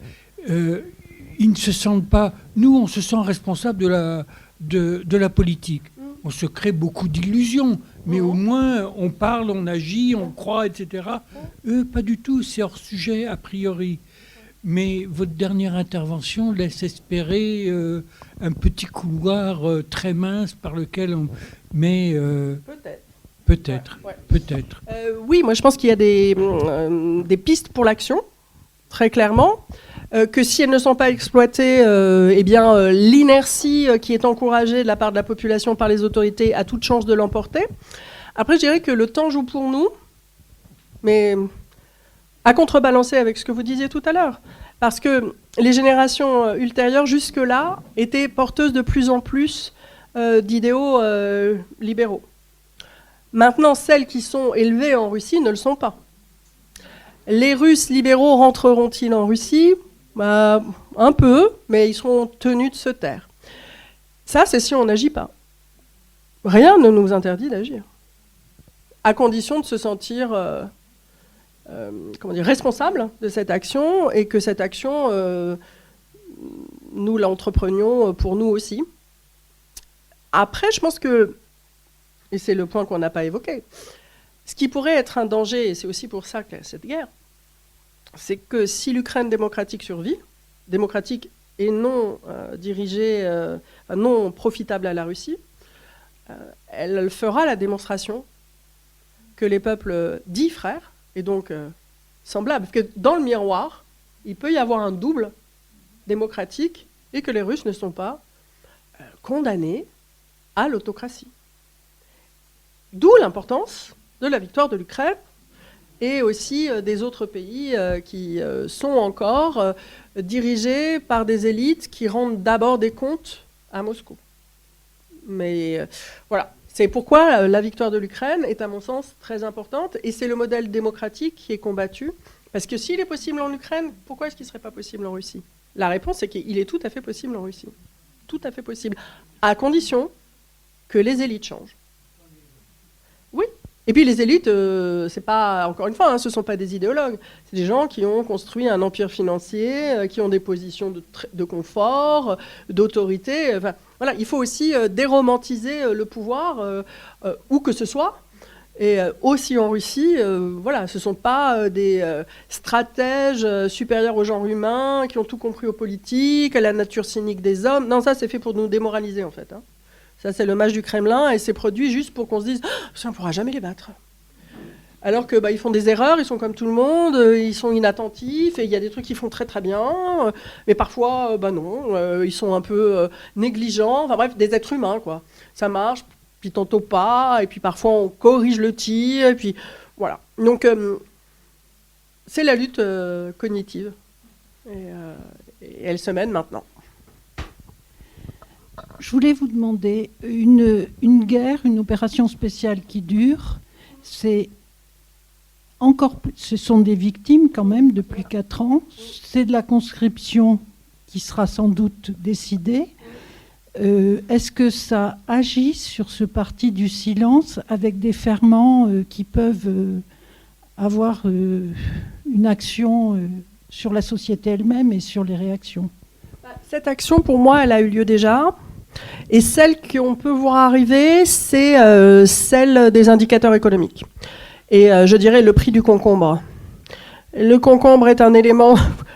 ils ne se sentent pas... Nous, on se sent responsable de la politique. On se crée beaucoup d'illusions, mais au moins, on parle, on agit, on croit, etc. Eux, pas du tout. C'est hors sujet, a priori. Mais votre dernière intervention laisse espérer un petit couloir très mince par lequel on... Mais peut-être. Oui, moi je pense qu'il y a des pistes pour l'action, très clairement. Que si elles ne sont pas exploitées, l'inertie qui est encouragée de la part de la population par les autorités a toute chance de l'emporter. Après, je dirais que le temps joue pour nous, mais à contrebalancer avec ce que vous disiez tout à l'heure. Parce que les générations ultérieures, jusque-là, étaient porteuses de plus en plus d'idéaux libéraux. Maintenant, celles qui sont élevées en Russie ne le sont pas. Les Russes libéraux rentreront-ils en Russie ? Un peu, mais ils seront tenus de se taire. Ça, c'est si on n'agit pas. Rien ne nous interdit d'agir, à condition de se sentir responsable de cette action et que cette action, nous l'entreprenions pour nous aussi. Après, je pense que, et c'est le point qu'on n'a pas évoqué, ce qui pourrait être un danger, et c'est aussi pour ça qu'il y a cette guerre, c'est que si l'Ukraine démocratique survit, démocratique et non dirigée, non profitable à la Russie, elle fera la démonstration que les peuples dits frères, et donc semblables, parce que dans le miroir, il peut y avoir un double démocratique et que les Russes ne sont pas condamnés à l'autocratie. D'où l'importance de la victoire de l'Ukraine et aussi des autres pays qui sont encore dirigés par des élites qui rendent d'abord des comptes à Moscou. Mais voilà, c'est pourquoi la victoire de l'Ukraine est à mon sens très importante et c'est le modèle démocratique qui est combattu. Parce que s'il est possible en Ukraine, pourquoi est-ce qu'il ne serait pas possible en Russie ? La réponse est qu'il est tout à fait possible en Russie. Tout à fait possible. À condition que les élites changent. Oui. Et puis les élites, c'est pas, encore une fois, ce ne sont pas des idéologues. C'est des gens qui ont construit un empire financier, qui ont des positions de confort, d'autorité. Enfin, voilà, il faut aussi déromantiser le pouvoir, où que ce soit. Et aussi en Russie, voilà, ce ne sont pas des stratèges supérieurs au genre humain qui ont tout compris aux politiques, à la nature cynique des hommes. Non, ça c'est fait pour nous démoraliser en fait. Ça c'est le match du Kremlin et c'est produit juste pour qu'on se dise ça on ne pourra jamais les battre. Alors que ils font des erreurs, ils sont comme tout le monde, ils sont inattentifs et il y a des trucs qu'ils font très très bien, mais parfois non, ils sont un peu négligents. Enfin bref, des êtres humains quoi. Ça marche. Puis tantôt pas, et puis parfois on corrige le tir, et puis voilà. Donc c'est la lutte cognitive, et elle se mène maintenant. Je voulais vous demander, une guerre, une opération spéciale qui dure, ce sont des victimes quand même depuis 4 ans, c'est de la conscription qui sera sans doute décidée. Est-ce que ça agit sur ce parti du silence avec des ferments qui peuvent avoir une action sur la société elle-même et sur les réactions ? Cette action, pour moi, elle a eu lieu déjà. Et celle qu'on peut voir arriver, c'est celle des indicateurs économiques. Et je dirais le prix du concombre. Le concombre est un élément...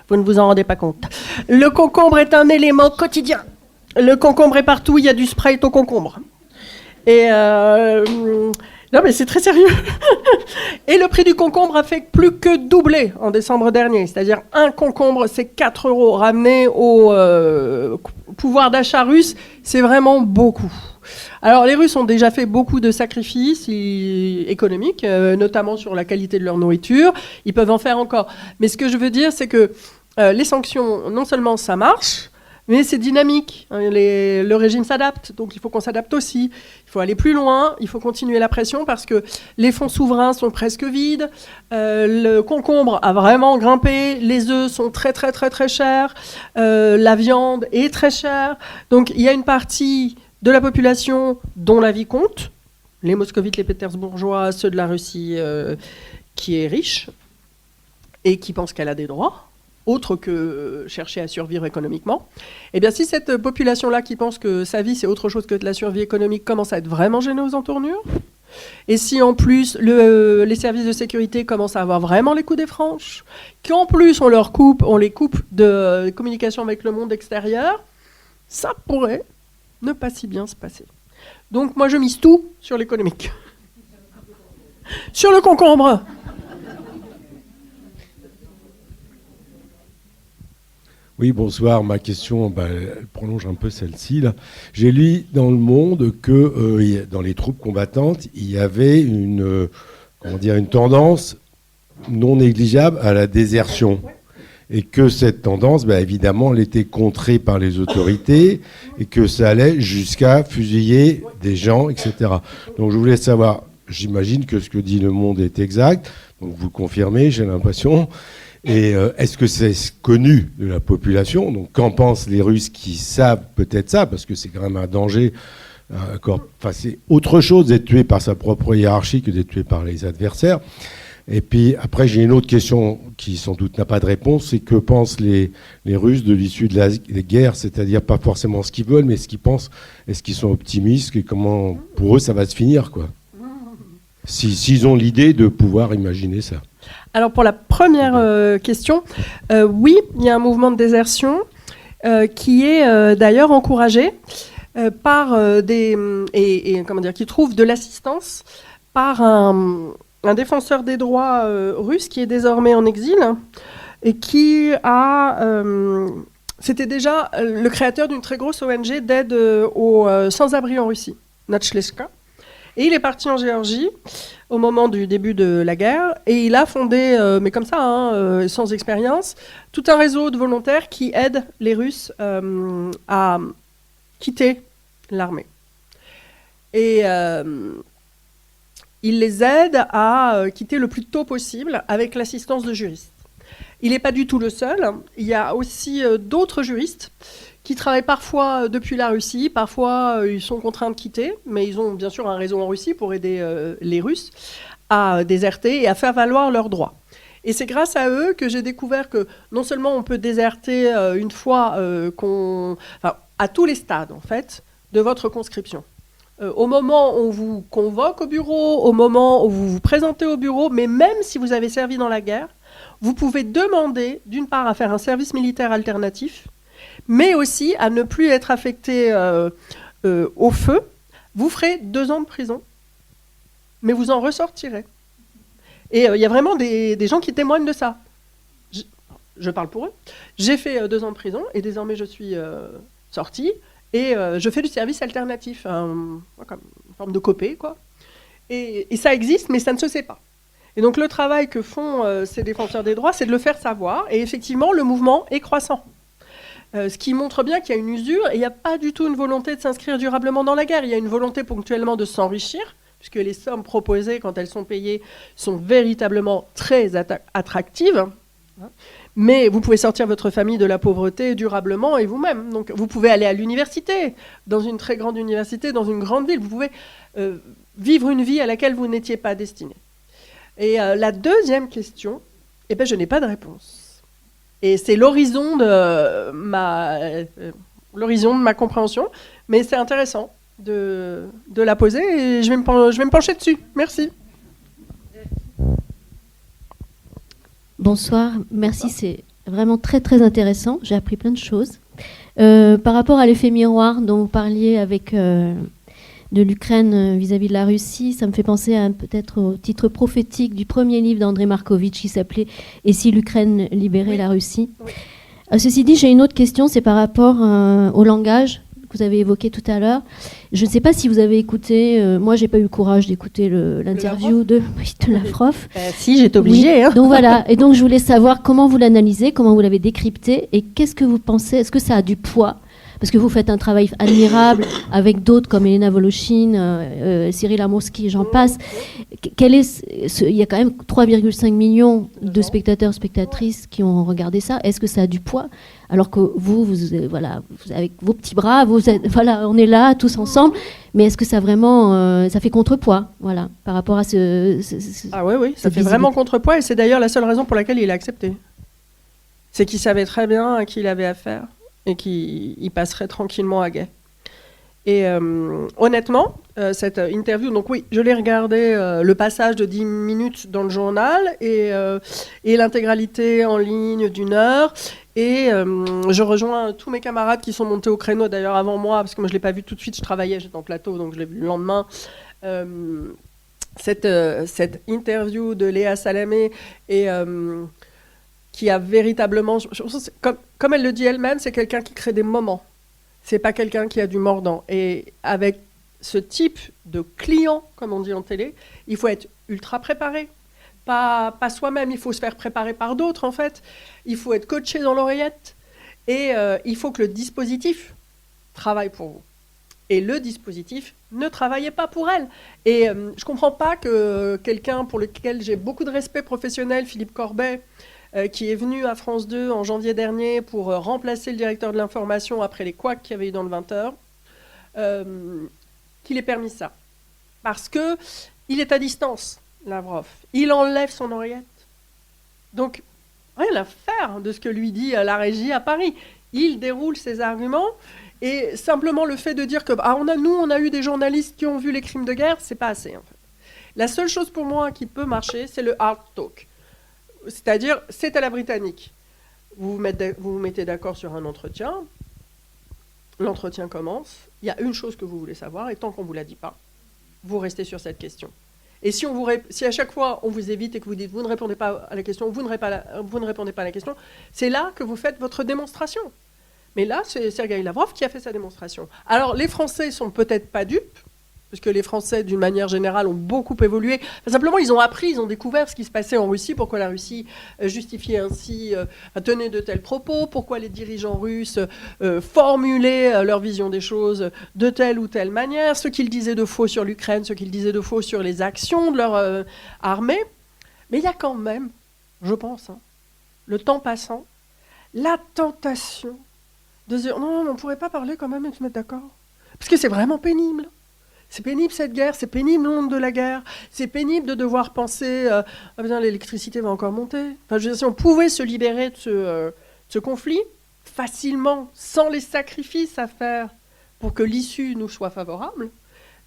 Vous ne vous en rendez pas compte. Le concombre est un élément quotidien. Le concombre est partout, il y a du Sprite au concombre. Et non mais c'est très sérieux. Et le prix du concombre a fait plus que doubler en décembre dernier. C'est-à-dire un concombre, c'est 4 € ramené au pouvoir d'achat russe. C'est vraiment beaucoup. Alors les Russes ont déjà fait beaucoup de sacrifices économiques, notamment sur la qualité de leur nourriture. Ils peuvent en faire encore. Mais ce que je veux dire, c'est que les sanctions, non seulement ça marche, mais c'est dynamique, le régime s'adapte, donc il faut qu'on s'adapte aussi. Il faut aller plus loin, il faut continuer la pression parce que les fonds souverains sont presque vides, le concombre a vraiment grimpé, les œufs sont très très très très chers, la viande est très chère. Donc il y a une partie de la population dont la vie compte, les moscovites, les pétersbourgeois, ceux de la Russie qui est riche et qui pense qu'elle a des droits, autre que chercher à survivre économiquement, eh bien si cette population-là qui pense que sa vie c'est autre chose que de la survie économique commence à être vraiment gênée aux entournures, et si en plus les services de sécurité commencent à avoir vraiment les coups des franches, qu'en plus on les coupe de communication avec le monde extérieur, ça pourrait ne pas si bien se passer. Donc moi je mise tout sur l'économique. Sur le concombre. Oui, bonsoir. Ma question, elle prolonge un peu celle-ci. Là. J'ai lu dans Le Monde que dans les troupes combattantes, il y avait une tendance non négligeable à la désertion. Et que cette tendance, évidemment, elle était contrée par les autorités et que ça allait jusqu'à fusiller des gens, etc. Donc je voulais savoir, j'imagine que ce que dit Le Monde est exact. Donc vous le confirmez, j'ai l'impression. Et est-ce que c'est connu de la population? Donc qu'en pensent les Russes qui savent peut-être ça, parce que c'est quand même un danger. Enfin, c'est autre chose d'être tué par sa propre hiérarchie que d'être tué par les adversaires. Et puis après, j'ai une autre question qui sans doute n'a pas de réponse, c'est que pensent les Russes de l'issue de la guerre, c'est-à-dire pas forcément ce qu'ils veulent, mais ce qu'ils pensent, est-ce qu'ils sont optimistes, et comment pour eux ça va se finir, quoi. S'ils ont l'idée de pouvoir imaginer ça. Alors pour la première question, oui, il y a un mouvement de désertion qui est d'ailleurs encouragé par qui trouve de l'assistance par un défenseur des droits russe qui est désormais en exil et qui a c'était déjà le créateur d'une très grosse ONG d'aide aux sans-abri en Russie, Natchleshka. Et il est parti en Géorgie au moment du début de la guerre et il a fondé, mais comme ça, sans expérience, tout un réseau de volontaires qui aident les Russes à quitter l'armée. Et il les aide à quitter le plus tôt possible avec l'assistance de juristes. Il n'est pas du tout le seul. Il y a aussi d'autres juristes qui travaillent parfois depuis la Russie. Parfois, ils sont contraints de quitter, mais ils ont bien sûr un réseau en Russie pour aider les Russes à déserter et à faire valoir leurs droits. Et c'est grâce à eux que j'ai découvert que non seulement on peut déserter une fois à tous les stades, en fait, de votre conscription. Au moment où on vous convoque au bureau, au moment où vous vous présentez au bureau, mais même si vous avez servi dans la guerre, vous pouvez demander, d'une part, à faire un service militaire alternatif, mais aussi à ne plus être affecté au feu. Vous ferez 2 ans de prison, mais vous en ressortirez. Et il y a vraiment des gens qui témoignent de ça. Je parle pour eux. J'ai fait 2 ans de prison et désormais je suis sortie et je fais du service alternatif, comme une forme de copé, quoi. Et ça existe, mais ça ne se sait pas. Et donc le travail que font ces défenseurs des droits, c'est de le faire savoir. Et effectivement, le mouvement est croissant. Ce qui montre bien qu'il y a une usure et il n'y a pas du tout une volonté de s'inscrire durablement dans la guerre. Il y a une volonté ponctuellement de s'enrichir, puisque les sommes proposées, quand elles sont payées, sont véritablement très attractives. Mais vous pouvez sortir votre famille de la pauvreté durablement et vous-même. Donc vous pouvez aller à l'université, dans une très grande université, dans une grande ville. Vous pouvez vivre une vie à laquelle vous n'étiez pas destiné. Et la deuxième question, je n'ai pas de réponse. Et c'est l'horizon de ma compréhension, mais c'est intéressant de la poser et je vais me pencher dessus. Merci. Bonsoir, merci, c'est vraiment très très intéressant, j'ai appris plein de choses. Par rapport à l'effet miroir dont vous parliez avec de l'Ukraine vis-à-vis de la Russie, ça me fait penser peut-être au titre prophétique du premier livre d'André Markovitch qui s'appelait « Et si l'Ukraine libérait la Russie ?» Ceci dit, j'ai une autre question, c'est par rapport au langage que vous avez évoqué tout à l'heure. Je ne sais pas si vous avez écouté, moi j'ai pas eu le courage d'écouter l'interview de Lavrov. Si, j'étais obligée. Oui, donc voilà, et donc je voulais savoir comment vous l'analysez, comment vous l'avez décrypté, et qu'est-ce que vous pensez, est-ce que ça a du poids ? Parce que vous faites un travail admirable avec d'autres comme Elena Voloshin, Cyril Amorsky, j'en passe. Il y a quand même 3,5 millions de spectateurs, spectatrices qui ont regardé ça. Est-ce que ça a du poids ? Alors que vous avec vos petits bras, on est là tous ensemble. Mais est-ce que ça vraiment, ça fait contrepoids, par rapport à Ah oui, ça fait vraiment contrepoids. Et c'est d'ailleurs la seule raison pour laquelle il a accepté. C'est qu'il savait très bien à qui il avait affaire. Et qui passerait tranquillement à guet. Et honnêtement, cette interview, donc oui, je l'ai regardé le passage de 10 minutes dans le journal et l'intégralité en ligne d'1 heure. Et je rejoins tous mes camarades qui sont montés au créneau d'ailleurs avant moi, parce que moi je ne l'ai pas vu tout de suite, je travaillais, j'étais en plateau, donc je l'ai vu le lendemain. Cette interview de Léa Salamé et... qui a véritablement, comme elle le dit elle-même, c'est quelqu'un qui crée des moments. C'est pas quelqu'un qui a du mordant. Et avec ce type de client, comme on dit en télé, il faut être ultra préparé. Pas soi-même, il faut se faire préparer par d'autres, en fait. Il faut être coaché dans l'oreillette. Et il faut que le dispositif travaille pour vous. Et le dispositif ne travaillait pas pour elle. Et je ne comprends pas que quelqu'un pour lequel j'ai beaucoup de respect professionnel, Philippe Corbet, qui est venu à France 2 en janvier dernier pour remplacer le directeur de l'information après les couacs qu'il y avait eu dans le 20h, qu'il ait permis ça. Parce qu'il est à distance, Lavrov. Il enlève son oreillette. Donc, rien à faire de ce que lui dit la régie à Paris. Il déroule ses arguments. Et simplement le fait de dire que on a eu des journalistes qui ont vu les crimes de guerre, c'est pas assez. En fait. La seule chose pour moi qui peut marcher, c'est le hard talk. C'est-à-dire, c'est à la britannique. Vous vous mettez d'accord sur un entretien. L'entretien commence. Il y a une chose que vous voulez savoir, et tant qu'on ne vous la dit pas, vous restez sur cette question. Et si à chaque fois on vous évite et que vous dites vous ne répondez pas à la question, vous ne répondez pas à la question, c'est là que vous faites votre démonstration. Mais là, c'est Sergueï Lavrov qui a fait sa démonstration. Alors, les Français ne sont peut-être pas dupes, parce que les Français, d'une manière générale, ont beaucoup évolué. Enfin, simplement, ils ont appris, ils ont découvert ce qui se passait en Russie, pourquoi la Russie justifiait ainsi, tenait de tels propos, pourquoi les dirigeants russes formulaient leur vision des choses de telle ou telle manière, ce qu'ils disaient de faux sur l'Ukraine, ce qu'ils disaient de faux sur les actions de leur armée. Mais il y a quand même, je pense, le temps passant, la tentation de se dire non, on ne pourrait pas parler quand même et se mettre d'accord. Parce que c'est vraiment pénible. C'est pénible cette guerre, c'est pénible le monde de la guerre, c'est pénible de devoir penser l'électricité va encore monter. Enfin, je veux dire, si on pouvait se libérer de ce conflit facilement, sans les sacrifices à faire pour que l'issue nous soit favorable,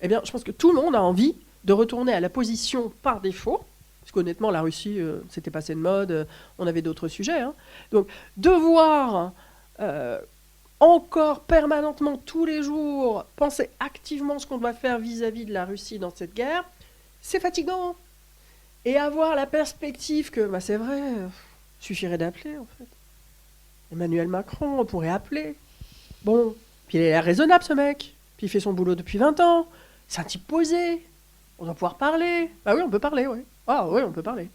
eh bien, je pense que tout le monde a envie de retourner à la position par défaut. Parce qu'honnêtement, la Russie, c'était passé de mode, on avait d'autres sujets. Donc, devoir encore permanentement, tous les jours, penser activement ce qu'on doit faire vis-à-vis de la Russie dans cette guerre, c'est fatigant. Et avoir la perspective que, c'est vrai, suffirait d'appeler, en fait. Emmanuel Macron, on pourrait appeler. Bon, puis il est raisonnable, ce mec. Puis il fait son boulot depuis 20 ans. C'est un type posé. On doit pouvoir parler. Bah oui, on peut parler, oui. Ah oui, on peut parler.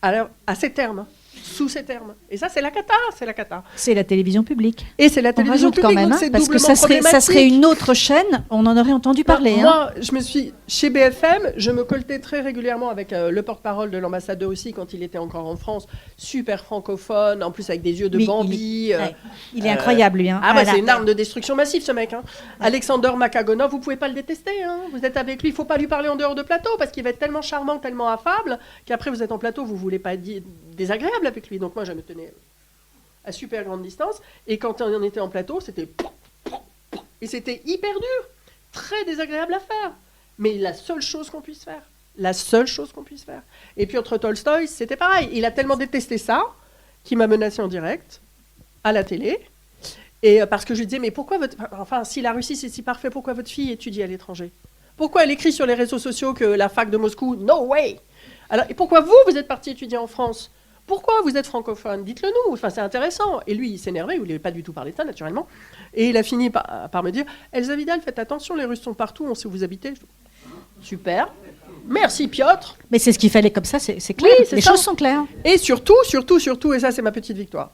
Alors, à ces termes, sous ces termes. Et ça, c'est la cata, c'est la cata. C'est la télévision publique. Et c'est la télévision publique, quand même, donc c'est parce que doublement ça serait une autre chaîne, on en aurait entendu parler. Moi, je me suis chez BFM, je me coltais très régulièrement avec le porte-parole de l'ambassade de Russie quand il était encore en France, super francophone, en plus avec des yeux de Bambi. Il est incroyable, lui. C'est une arme de destruction massive, ce mec. Alexander Makagonov, vous pouvez pas le détester. Vous êtes avec lui, il faut pas lui parler en dehors de plateau parce qu'il va être tellement charmant, tellement affable qu'après vous êtes en plateau, vous voulez pas être désagréable avec lui. Donc moi, je me tenais à super grande distance. Et quand on était en plateau, c'était... Et c'était hyper dur, très désagréable à faire. Mais la seule chose qu'on puisse faire. La seule chose qu'on puisse faire. Et Piotr Tolstoï, c'était pareil. Il a tellement détesté ça qu'il m'a menacé en direct, à la télé. Et parce que je lui disais, mais pourquoi si la Russie c'est si parfait, pourquoi votre fille étudie à l'étranger? Pourquoi elle écrit sur les réseaux sociaux que la fac de Moscou, no way? Alors, et pourquoi vous êtes parti étudier en France? Pourquoi vous êtes francophone? Dites-le nous. Enfin, c'est intéressant. Et lui, il s'énervait. Il n'avait pas du tout parlé de ça, naturellement. Et il a fini par me dire, Elsa Vidal, faites attention, les Russes sont partout, on sait où vous habitez. Super. Merci, Piotr. Mais c'est ce qu'il fallait comme ça, c'est clair. Oui, les choses sont claires. Et surtout, et ça, c'est ma petite victoire,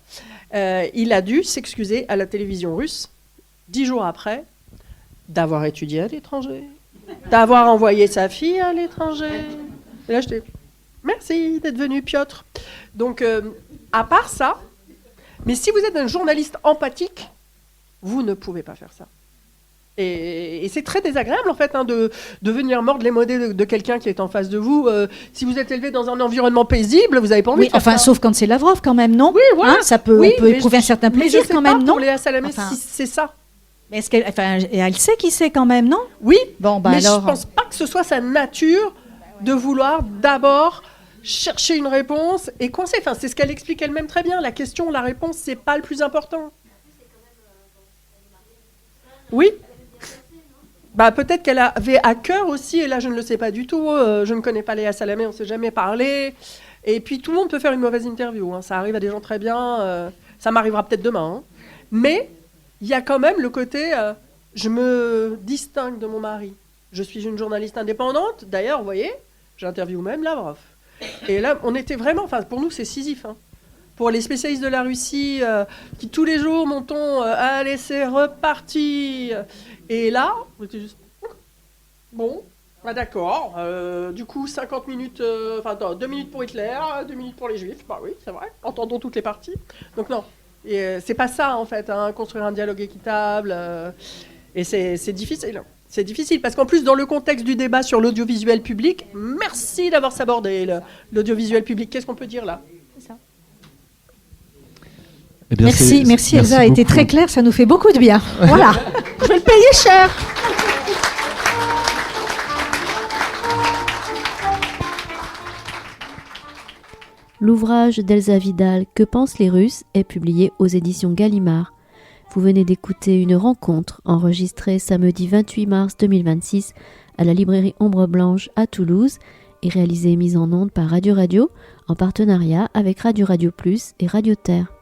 il a dû s'excuser à la télévision russe, 10 jours après, d'avoir étudié à l'étranger, d'avoir envoyé sa fille à l'étranger. Et là, j'étais... Merci d'être venu, Piotr. Donc, à part ça, mais si vous êtes un journaliste empathique, vous ne pouvez pas faire ça. Et c'est très désagréable, en fait, de venir mordre les modèles de quelqu'un qui est en face de vous. Si vous êtes élevé dans un environnement paisible, vous n'avez pas envie de faire ça. Sauf quand c'est Lavrov, quand même, non? Oui, voilà. On peut éprouver un certain plaisir, quand même, non? Pour Léa Salamé, si c'est ça. Mais est-ce qu'elle, elle sait qui c'est, quand même, non? Oui, bon, mais alors... je ne pense pas que ce soit sa nature de vouloir d'abord... chercher une réponse et coincer. Enfin, c'est ce qu'elle explique elle-même très bien. La question, la réponse, c'est pas le plus important. Oui. Peut-être qu'elle avait à cœur aussi, et là je ne le sais pas du tout, je ne connais pas Léa Salamé, on ne s'est jamais parlé. Et puis tout le monde peut faire une mauvaise interview. Ça arrive à des gens très bien, ça m'arrivera peut-être demain. Mais il y a quand même le côté, je me distingue de mon mari. Je suis une journaliste indépendante. D'ailleurs, vous voyez, j'interviewe même Lavrov. Et là, on était vraiment... pour nous, c'est Sisyphe. pour les spécialistes de la Russie qui tous les jours montons, allez c'est reparti. Et là, on était juste bon, d'accord. Du coup 50 minutes, 2 minutes pour Hitler, 2 minutes pour les Juifs. Bah oui, c'est vrai. Entendons toutes les parties. Donc non, et c'est pas ça en fait. Construire un dialogue équitable. Et c'est difficile. C'est difficile parce qu'en plus, dans le contexte du débat sur l'audiovisuel public, merci d'avoir sabordé l'audiovisuel public. Qu'est-ce qu'on peut dire là? C'est ça. Eh bien, merci Elsa, a été très clair, ça nous fait beaucoup de bien. Voilà, je vais le payer cher. L'ouvrage d'Elsa Vidal, Que pensent les Russes, est publié aux éditions Gallimard. Vous venez d'écouter une rencontre enregistrée samedi 28 mars 2026 à la librairie Ombre Blanche à Toulouse et réalisée et mise en onde par Radio en partenariat avec Radio Plus et Radio Terre.